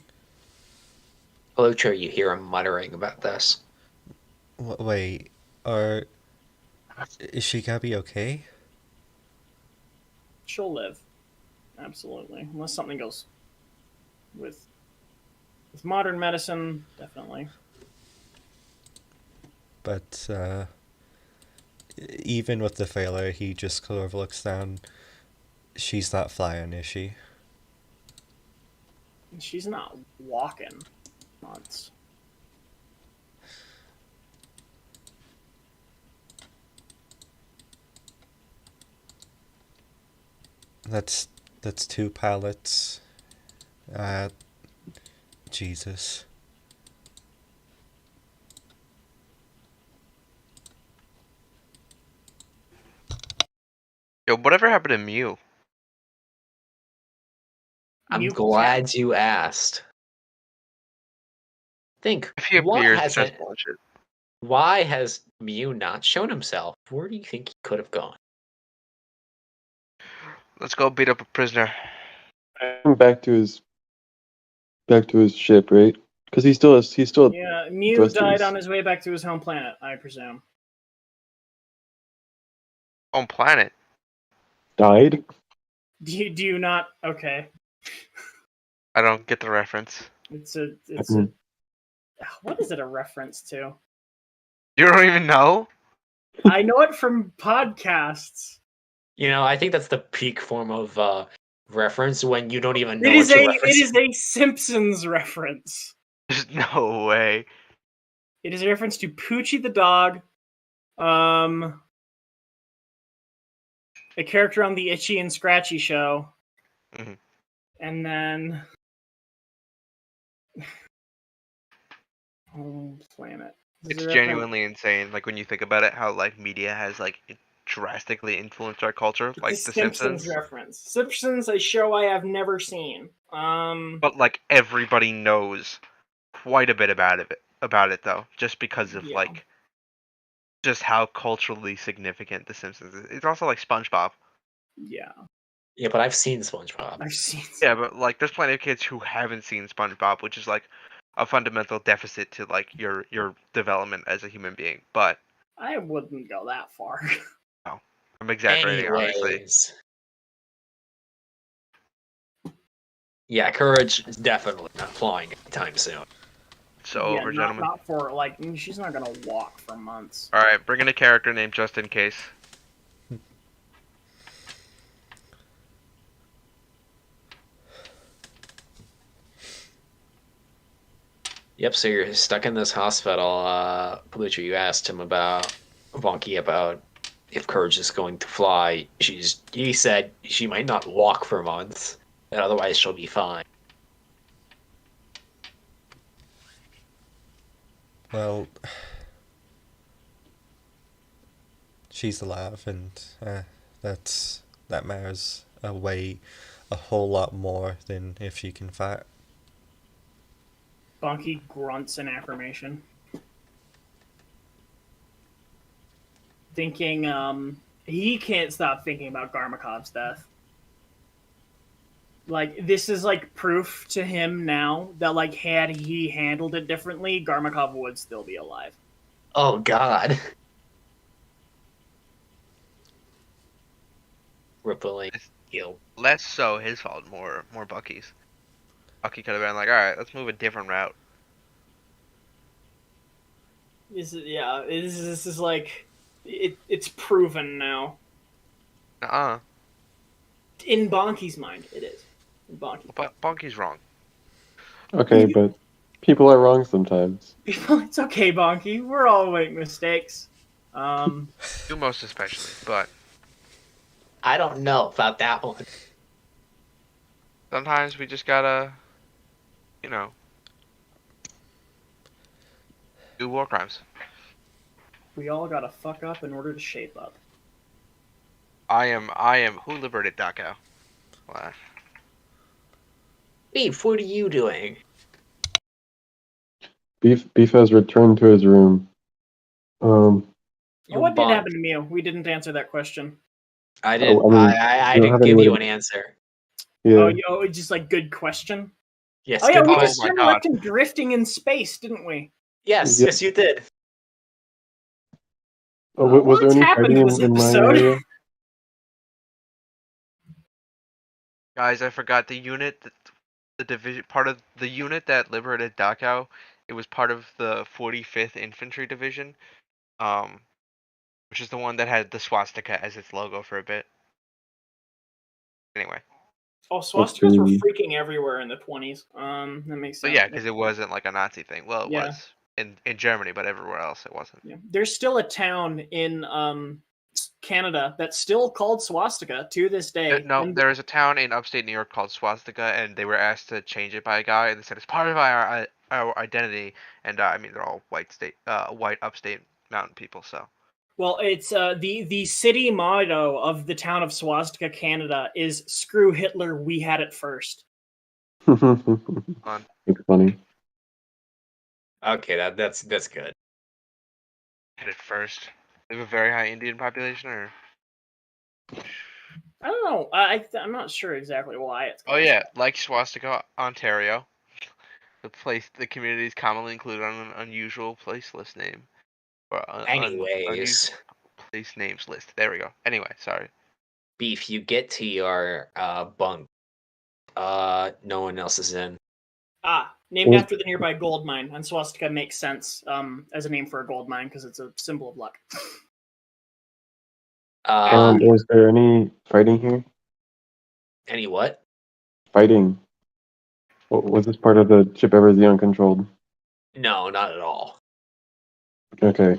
Lutro, you hear him muttering about this. Wait, is she gonna be okay? She'll live. Absolutely. Unless something goes with modern medicine, definitely. But even with the failure, he just sort of looks down. She's not flying, is she? She's not walking months. That's 2 pallets. Jesus. Yo, whatever happened to Mew? I'm Mew glad you asked. Think, If he why appears, hasn't just launch it. why has Mew not shown himself? Where do you think he could have gone? Let's go beat up a prisoner. Back to his ship, right? Because he still Yeah, Mew Thrusters. died on his way back to his home planet, I presume. On planet. died. Do you not? Okay, I don't get the reference. it's a what is it a reference to? You don't even know? I know it from podcasts. I think that's the peak form of reference when you don't even know It is what you're it is a Simpsons reference. There's no way. It is a reference to Poochie the dog, a character on the Itchy and Scratchy show, Mhm. and then home planet. It's genuinely insane. Like when you think about it, how like media has like drastically influenced our culture, like It's The a Simpsons Simpsons. reference. Simpsons, a show I have never seen. But like everybody knows quite a bit about it though, just because of Yeah. like just how culturally significant The Simpsons is. It's also like SpongeBob. Yeah, Yeah, but I've seen SpongeBob. I've seen. Yeah, but like there's plenty of kids who haven't seen SpongeBob, which is like a fundamental deficit to like your development as a human being. But I wouldn't go that far. I'm exaggerating, obviously. Anyways. Yeah, Courage is definitely not flying anytime soon. So yeah, over, not, gentlemen. not for like she's not gonna walk for months. All right, bring in a character name just in case. Yep, so you're stuck in this hospital. Palucha, you asked him about Bonky about if Courage is going to fly. He said she might not walk for months, but otherwise she'll be fine. Well, she's alive, and that matters a whole lot more than if she can fight. Bonky grunts in affirmation, thinking. He can't stop thinking about Garmakov's death. Like this is like proof to him now that like had he handled it differently, Garmakov would still be alive. Oh God. Rippling heel. Less so his fault, more Bucky's. Bucky could have been like, all right, let's move a different route. This is like it's proven now. In Bonky's mind, it is. In Bonky. But Bonky's wrong. Okay, but people are wrong sometimes. It's okay, Bonky. We're all make mistakes. You most especially, but I don't know about that one. sometimes we just gotta, do war crimes. we all gotta fuck up in order to shape up. I am who liberated Dachau? Well, Beef, what are you doing? Beef has returned to his room. What did happen to Mew? We didn't answer that question. I didn't. I mean, I you don't didn't have give any you way an answer. Yeah. Oh, it's just like good question. Yes. Oh yeah, good we question. just my kind of God. left him drifting in space, didn't we? Yes. Yep. Yes, you did. Was there What's any happened fighting this in my episode? area? guys, I forgot the unit, the division, part of the unit that liberated Dachau. It was part of the 45th Infantry Division. which is the one that had the swastika as its logo for a bit. Anyway. Oh, swastikas were freaking everywhere in the 20s. That makes So sense. yeah, because it wasn't like a Nazi thing. Well, it Yeah. was in Germany, but everywhere else it wasn't. Yeah. There's still a town in Canada that's still called Swastika to this day. No, And there is a town in upstate New York called Swastika, and they were asked to change it by a guy, and they said it's part of our identity. And I mean, they're all white upstate mountain people, so. well, it's the city motto of the town of Swastika, Canada, is "Screw Hitler, we had it first." It's funny. Okay, that's good. Hit it first. They have a very high Indian population, or? I don't know. I'm not sure exactly why it's Oh called. yeah, like Swastika, Ontario. The community is commonly included on an unusual place list name. Or unusual Anyways, place names list. There we go. Anyway, sorry. Beef, you get to your bunk. No one else is in. Named after the nearby gold mine, and swastika makes sense as a name for a gold mine because it's a symbol of luck. Was there any fighting here? Any what? Fighting. Was this part of the ship ever Xeon controlled? No, not at all. Okay.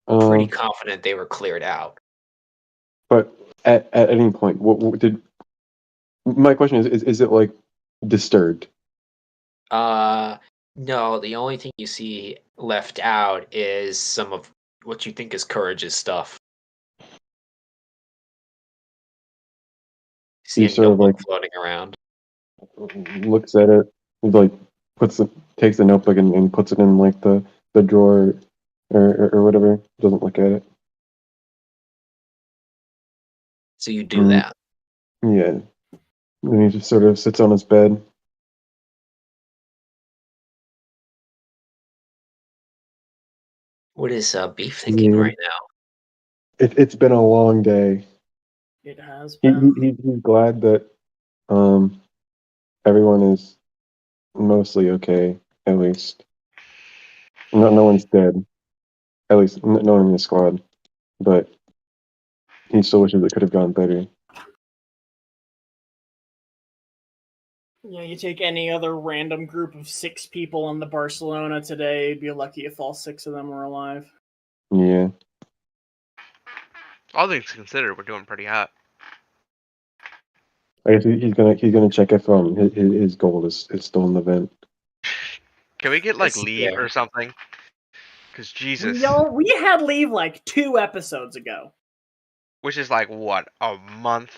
Pretty confident they were cleared out. But at any point, what did? My question is it like disturbed? No. The only thing you see left out is some of what you think is Courage's stuff. See a sort of notebook floating around. Looks at it, like takes the notebook and puts it in like the drawer or whatever. Doesn't look at it. So you do that. Yeah. And he just sort of sits on his bed. What is Beef thinking right now? It's been a long day. It has been. He's glad that everyone is mostly okay, at least. No one's dead. At least no one in the squad. But he still wishes it could have gone better. Yeah, you take any other random group of 6 people on the Barcelona today, you'd be lucky if all 6 of them were alive. Yeah. All things considered, we're doing pretty hot. I guess he's gonna check if his goal is still in the vent. Can we get like leave or something? Because Jesus. We had leave like 2 episodes ago. Which is like what, a month?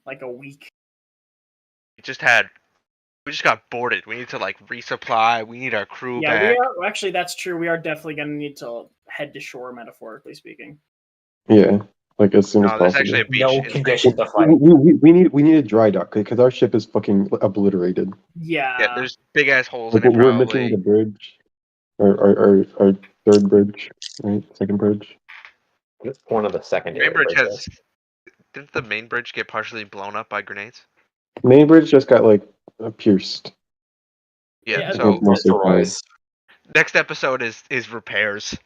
Like a week. We just got boarded. We need to like resupply. We need our crew back. Yeah, we are. Actually, that's true. We are definitely going to need to head to shore, metaphorically speaking. Yeah, like as soon as possible. There's actually a beach. No condition to fight. We need a dry dock because our ship is fucking obliterated. Yeah. Yeah, there's big ass holes Like, in it. we're missing the bridge, our third bridge, right? Second bridge. It's one of the secondary Main bridge bridges. Didn't the main bridge get partially blown up by grenades? Main bridge just got like pierced. Yeah. It's So mostly fine. next episode is repairs.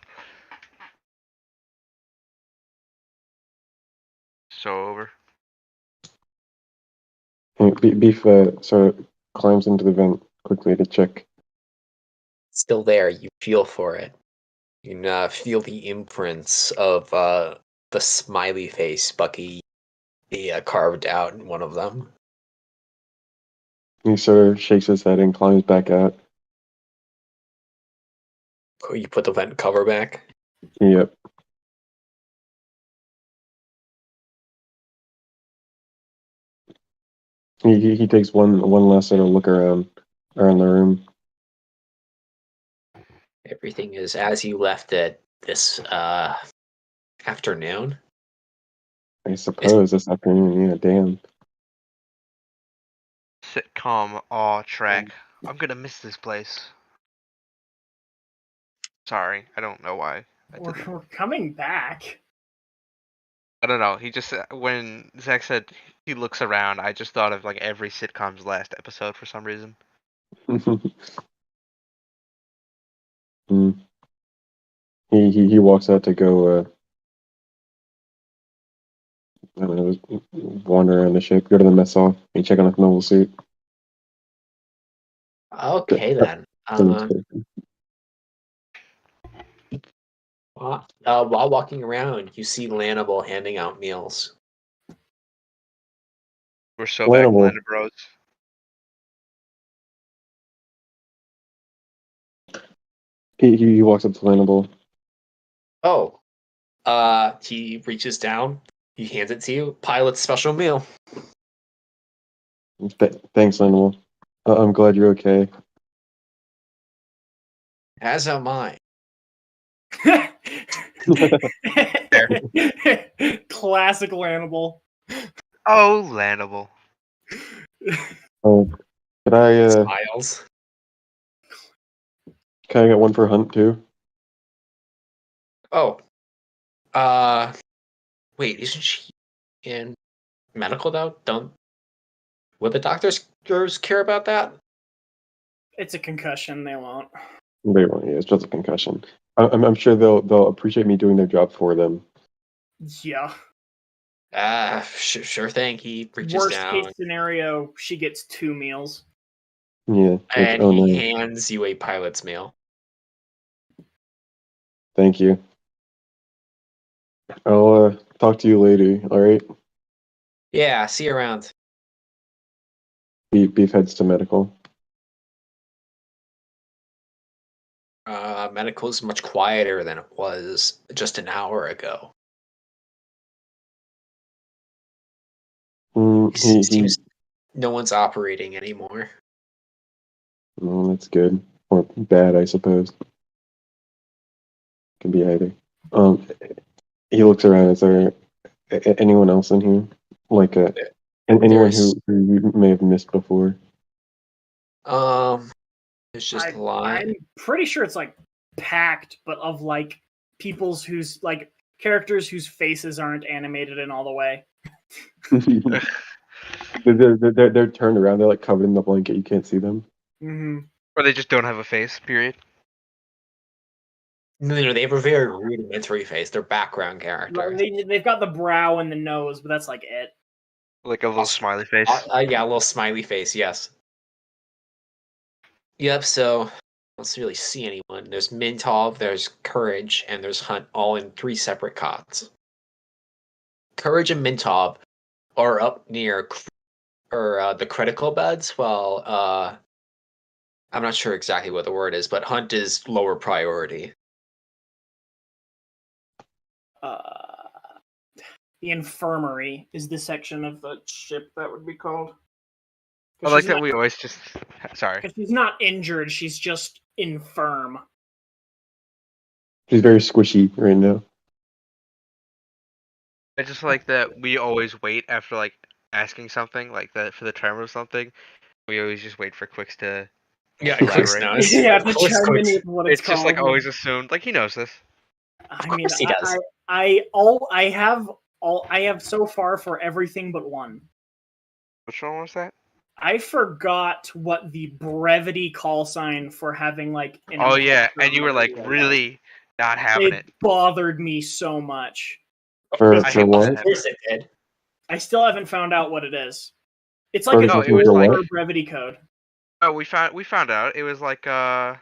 So over. Beef sort of climbs into the vent quickly to check. Still there. You feel for it. You can feel the imprints of the smiley face Bucky carved out in one of them. He sort of shakes his head and climbs back out. You put the vent cover back? Yep. He takes one last sort of look around the room. Everything is as you left it this afternoon. I suppose this afternoon, yeah, damn. Sitcom awe track. I'm gonna miss this place. Sorry, I don't know why. We're coming back. I don't know. He just when Zach said he looks around, I just thought of like every sitcom's last episode for some reason. He walks out to go. I don't know, just wander around the ship, go to the mess hall, and check on his mobile suit. Okay then. While walking around, you see Lannibal handing out meals. We're so back Lannibal. Landed Bros. He walks up to Lannibal. Oh, he reaches down. He hands it to you. Pilot's special meal. Thanks, Lannibal. I'm glad you're okay. As am I. Classic Lannibal. Oh, Landable. Oh, could I Smiles. can I get one for Hunt too? Oh. Wait, isn't she in medical though? Would the doctors care about that? It's a concussion. They won't. They won't. Yeah, it's just a concussion. I'm sure they'll appreciate me doing their job for them. Yeah. Sure thing. He reaches Worst down case scenario, she gets 2 meals. Yeah. and Oh he no. hands you a pilot's meal. Thank you. I'll talk to you later. All right. Yeah, see you around. Beef heads to medical. Medical is much quieter than it was just an hour ago. He Seems no one's operating anymore. Well, that's good or bad, I suppose. Can be either. He looks around. Is there anyone else in here? Like anyone There's who you may have missed before? it's just I'm line. pretty sure it's like packed, but of like people's whose like characters whose faces aren't animated in all the way. They're turned around. They're like covered in the blanket. You can't see them. Mm-hmm. Or they just don't have a face, period. No, they have a very rudimentary face. They're background characters. They've got the brow and the nose, but that's like it. Like a little smiley face. Yeah, a little smiley face. Yes. Yep. So I don't really see anyone. There's Mintov, there's Courage, and there's Hunt, all in 3 separate cots. Courage and Mintov are up near the critical beds, while I'm not sure exactly what the word is, but Hunt is lower priority. The infirmary is the section of the ship that would be called. I like that we always just. Sorry. Because she's not injured, she's just infirm. She's very squishy right now. I just like that we always wait after like asking something like that for the term of something. We always just wait for Quicks to. Yeah, Quicks Quicks knows. Yeah, Of the course, chime Quicks. in with what It's it's just like called. always assumed. Like he knows this. I Of mean, course he does. I have so far for everything but one. Which one was that? I forgot what the brevity call sign for having like. Oh yeah, and you were like really not having it. Bothered me so much. For I hate what? Of course it did. I still haven't found out what it is. It's like Article a it was like- brevity code. Oh, we found out. It was like it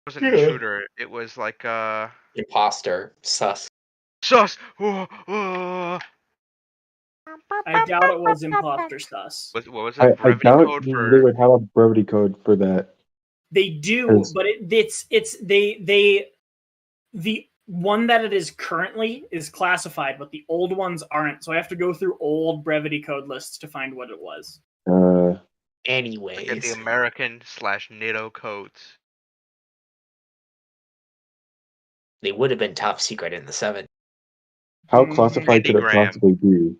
wasn't Yeah. intruder. It was like Imposter. Sus. sus. I doubt it was imposter sus. What was it? I Brevity doubt code they for. would have a brevity code for that. They do, Because- but they the one that it is currently is classified, but the old ones aren't. So I have to go through old brevity code lists to find what it was. Anyways. Like the American/NATO codes. They would have been top secret in the 7. How Mhm. classified could it Andy Graham. possibly be? Really?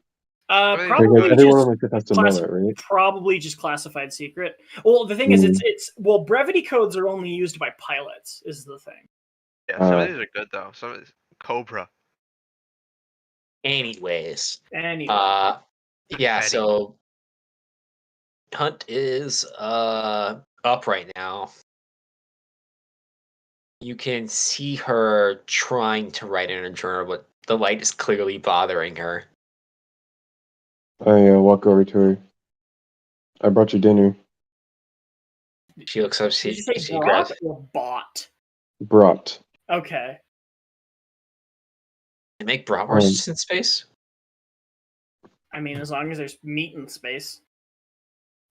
Because Probably everyone just on the ship has to know it, right? probably just classified secret. Well, the thing is, it's brevity codes are only used by pilots. Is the thing. Yeah, some of these are good though. Some of these, Cobra. Anyways. Anyway, Yeah, Betty. so Hunt is up right now. You can see her trying to write in a journal, but the light is clearly bothering her. I walk over to her. I brought you dinner. She looks up. Did She you say she grabs. brought or bought? Brought. Okay. They make bratwursts in space. I mean, as long as there's meat in space.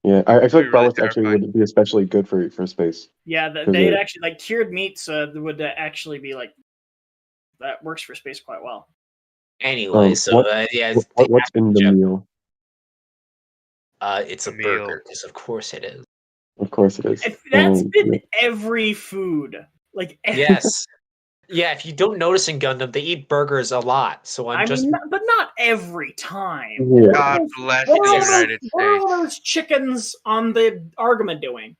Yeah, I feel like Really bratwurst actually terrifying. would be especially good for space. Yeah, Because they'd actually like cured meats would actually be like that works for space quite well. Anyway, so what yeah, what's in the meal? it's a Meal. burger because of course it is. Of course it is. That's been every food. Like Yes. Yeah, if you don't notice in Gundam, they eat burgers a lot. So I'm just but not every time. Yeah. God bless What the are all those- United what are all States. those chickens on the Argama doing?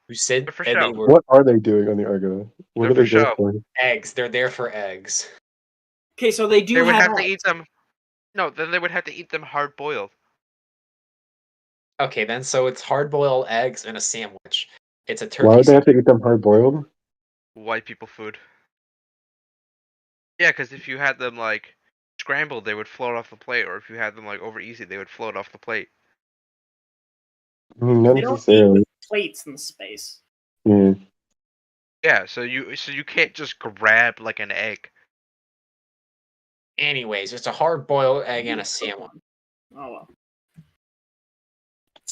who said They're for and they show. were What are they doing on the Argo? What They're are they for there show. for? eggs. They're there for eggs. Okay, so they do They would have to eggs. eat them. No, then they would have to eat them hard boiled. Okay, then so it's hard-boiled eggs and a sandwich. It's a Why turkey would they have to eat them hard boiled? White people food. Yeah, because if you had them like scrambled, they would float off the plate, or if you had them like over easy, they would float off the plate. I mean, not They don't eat necessarily. with plates in space. Yeah. Yeah, so you can't just grab like an egg. Anyways, it's a hard-boiled egg and a sandwich. Oh well.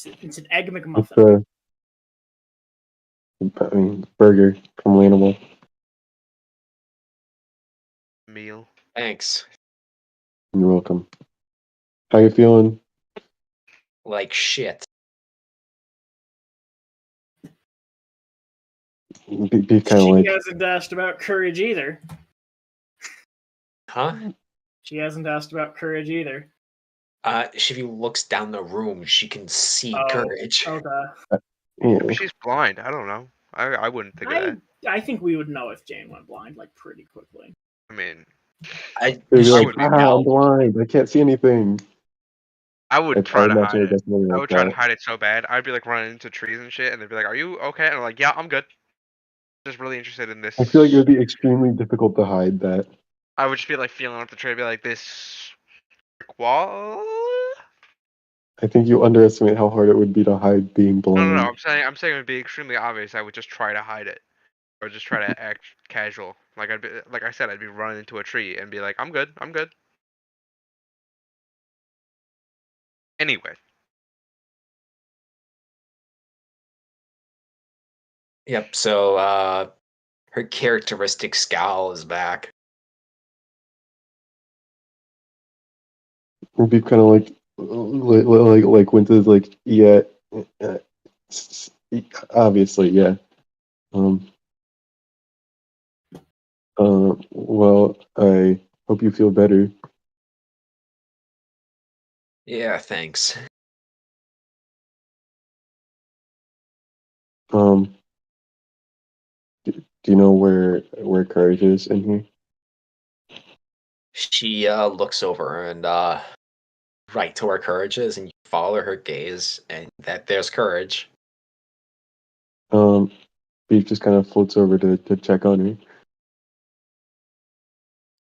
It's an egg It's McMuffin. burger from Lanimal. Meal. Thanks. You're welcome. How you feeling? Like shit. Be kind of She like hasn't asked about courage either. Huh? She hasn't asked about courage either. If she looks down the room, she can see Oh, courage. okay. yeah. Maybe she's blind. I don't know. I wouldn't think of that. I think we would know if Jane went blind like pretty quickly. I mean, They'd be She like, would I'm know. blind. I can't see anything. I would I try to imagine hide it it. definitely I like would try to that. hide it so bad. I'd be like running into trees and shit, and they'd be like, "Are you okay?" And I'm like, "Yeah, I'm good." Just really interested in this. I feel like it would be extremely difficult to hide that. I would just be like feeling up the tree, and be like, "This wall." I think you underestimate how hard it would be to hide being blind. No. I'm saying it would be extremely obvious. I would just try to hide it, or just try to act casual. Like like I said, I'd be running into a tree and be like, "I'm good. I'm good." Anyway, Yep, so her characteristic scowl is back. It'd be kind of like Winter's like, yeah, uh, obviously, yeah. Well, I hope you feel better. Yeah, thanks. Do you know where Courage is in here? She looks over and right to where courage is, and you follow her gaze, and that there's courage. Beef just kind of floats over to check on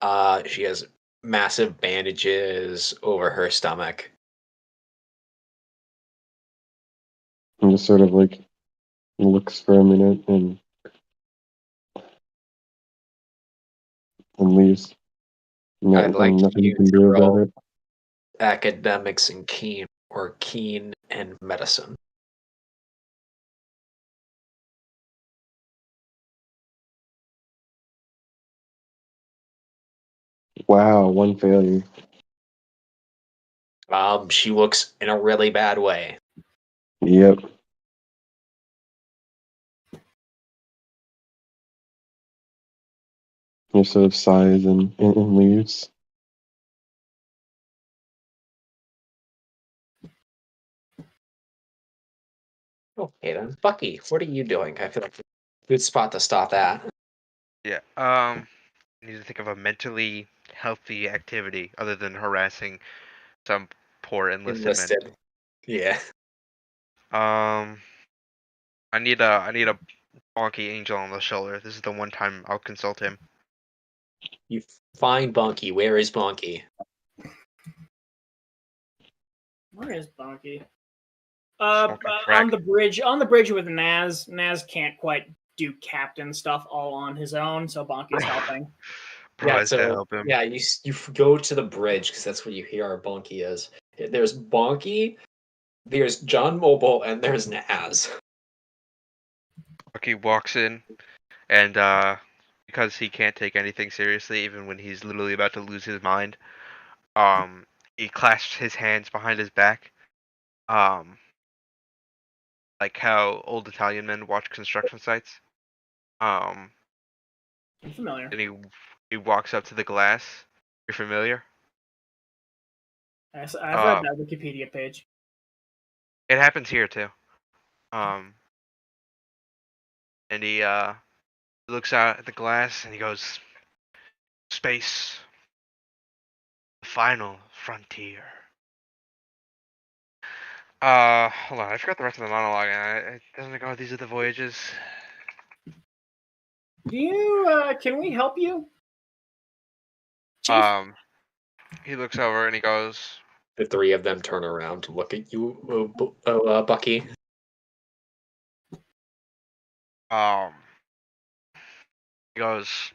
her. She has massive bandages over her stomach. And just sort of like looks for a minute and leaves. I'd like Nothing you you can to do about roll it. academics and keen, or keen and medicine. Wow, one failure. She looks in a really bad way. Yep. Just sort of sighs and leaves. Okay then, Bucky, what are you doing? I feel like a good spot to stop at. yeah. I need to think of a mentally healthy activity other than harassing some poor enlisted men. Yeah. I need a Bonky Angel on the shoulder. This is the one time I'll consult him. You find Bonky. Where is Bonky? Where is Bonky? Smoking crack. On the bridge. On the bridge with Naz. Naz can't quite do captain stuff all on his own, so Bonky's helping. Bro, I said help him. yeah, you go to the bridge because that's where you hear our Bonky is. There's Bonky, there's John Mobile, and there's Naz. Bonky walks in, and because he can't take anything seriously, even when he's literally about to lose his mind, he clasps his hands behind his back, like how old Italian men watch construction sites. I'm familiar. And he walks up to the glass. You're familiar? I've read that Wikipedia page. It happens here too. And he looks out at the glass and he goes, "Space, the final frontier." Hold on, I forgot the rest of the monologue. Doesn't it go, "These are the voyages"? Do you? Can we help you? Chief? He looks over and he goes, The three of them turn around to look at you, Bucky. he goes,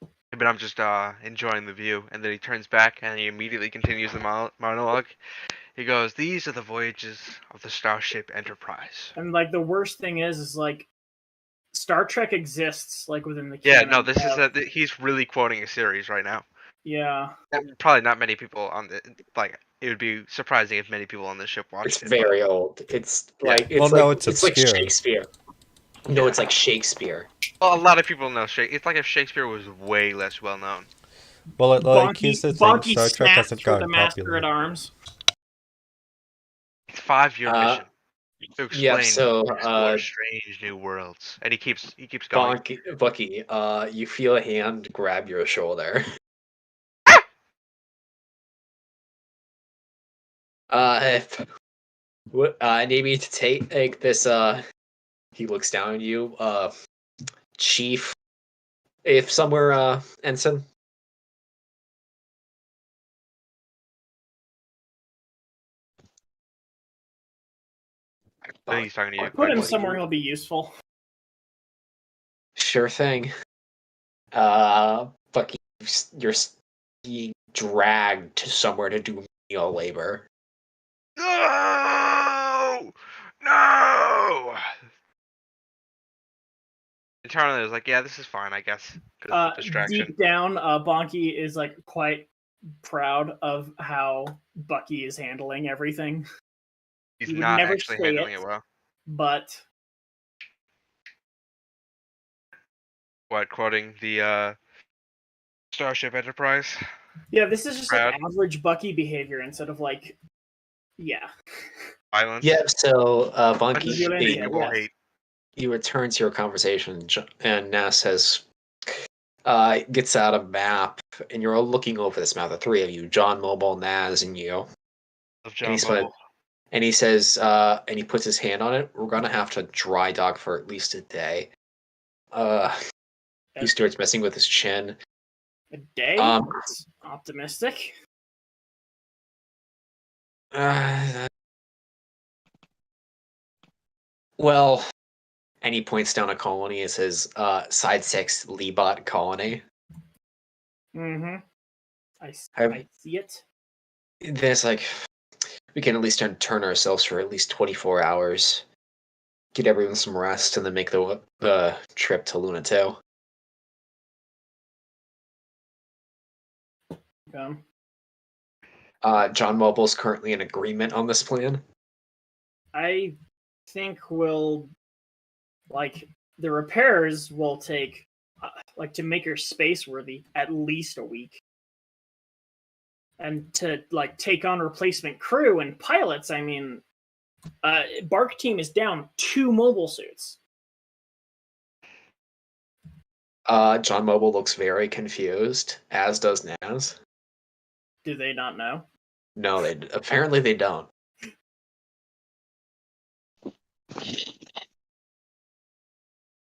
"Hey, but I'm just enjoying the view." And then he turns back and he immediately continues the monologue. He goes, "These are the voyages of the Starship Enterprise." And like the worst thing is like Star Trek exists like within the Yeah, canon. no, this is he's really quoting a series right now. Yeah. Probably not many people on the it would be surprising if many people on this ship watched It's it. very old. It's like Well, no, it's like obscure. Shakespeare. No, it's like Shakespeare. Well, a lot of people know Shakespeare. It's like if Shakespeare was way less well known. Well, here's the thing: Bonky Star Trek snaps hasn't for the gotten Master popular. at Arms. It's a 5-year mission to explain Yeah, so explore strange new worlds, and he keeps going. Bucky, you feel a hand grab your shoulder. Maybe to take this. He looks down at you, Chief. If somewhere, Ensign. I think he's talking to you. Put him somewhere he'll be useful. Sure thing. Bucky, you're being dragged to somewhere to do menial labor. No! No! Internally, I was like, "Yeah, this is fine, I guess." Distraction. Deep down, Bonky is like quite proud of how Bucky is handling everything. He's He would not never actually say handling it. it well. But What, quoting the Starship Enterprise? yeah, this is just Proud. like average Bucky behavior instead of like, yeah. Violence. Yeah, so Bunky, Violencia, People yes. hate. you return to your conversation, and Ness says, gets out a map, and you're all looking over this map, the three of you, John, Mobile, Naz, and you. Of And John Mobile. and he says, and he puts his hand on it, we're gonna have to dry dock for at least a day. He starts messing with his chin. A day? That's optimistic. Well, and he points down a colony. It says, Side 6 Leebot Colony. Mm-hmm. I see it. There's like, we can at least turn ourselves for at least 24 hours, get everyone some rest, and then make the trip to Luna 2. Okay. John Mobile's currently in agreement on this plan. I think we'll, like, the repairs will take, like, to make her space worthy, at least a week. And to, like, take on replacement crew and pilots, I mean, Bark Team is down 2 mobile suits. John Mobile looks very confused, as does Naz. Do they not know? No, apparently they don't.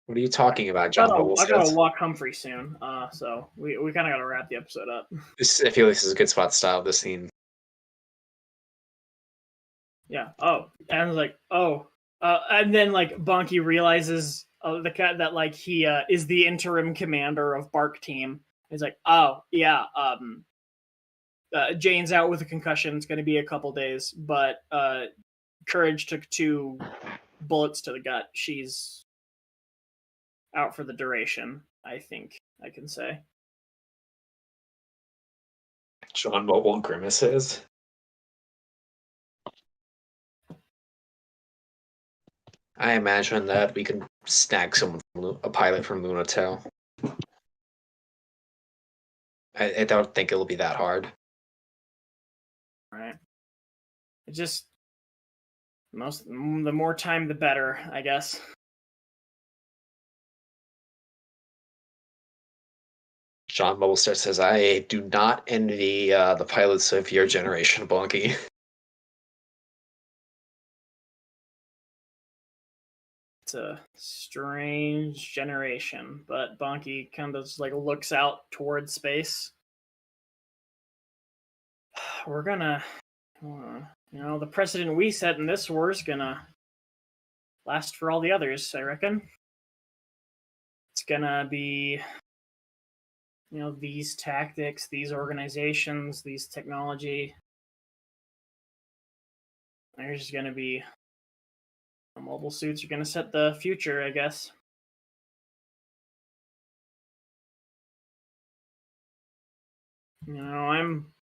What are you talking about, John Bubble I gotta says? walk Humphrey soon, so we kind of gotta wrap the episode up. I feel like this is a good spot to style this scene. Yeah. Oh, and I was like, oh, and then like Bonky realizes the cat that like he is the interim commander of Bark Team. He's like, oh yeah, Jane's out with a concussion. It's going to be a couple days, but Courage took 2 bullets to the gut. She's out for the duration, I think I can say. John Bubble grimaces. I imagine that we can snag someone, a pilot from Lunatel. I don't think it'll be that hard. Right. It just the more time the better, I guess. John Bubblestar says, "I do not envy the pilots of your generation, Bonky." It's a strange generation, but Bonky kind of just like looks out towards space. We're gonna, the precedent we set in this war is gonna last for all the others, I reckon. It's gonna be, these tactics, these organizations, these technology. There's just gonna be mobile suits are gonna set the future, I guess. I'm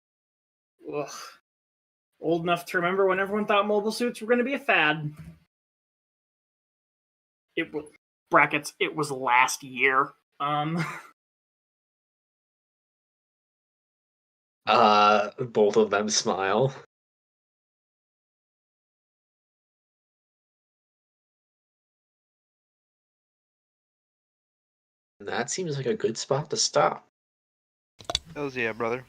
old enough to remember when everyone thought mobile suits were going to be a fad. It was brackets. It was last year. Both of them smile. And that seems like a good spot to stop. Hells yeah, brother.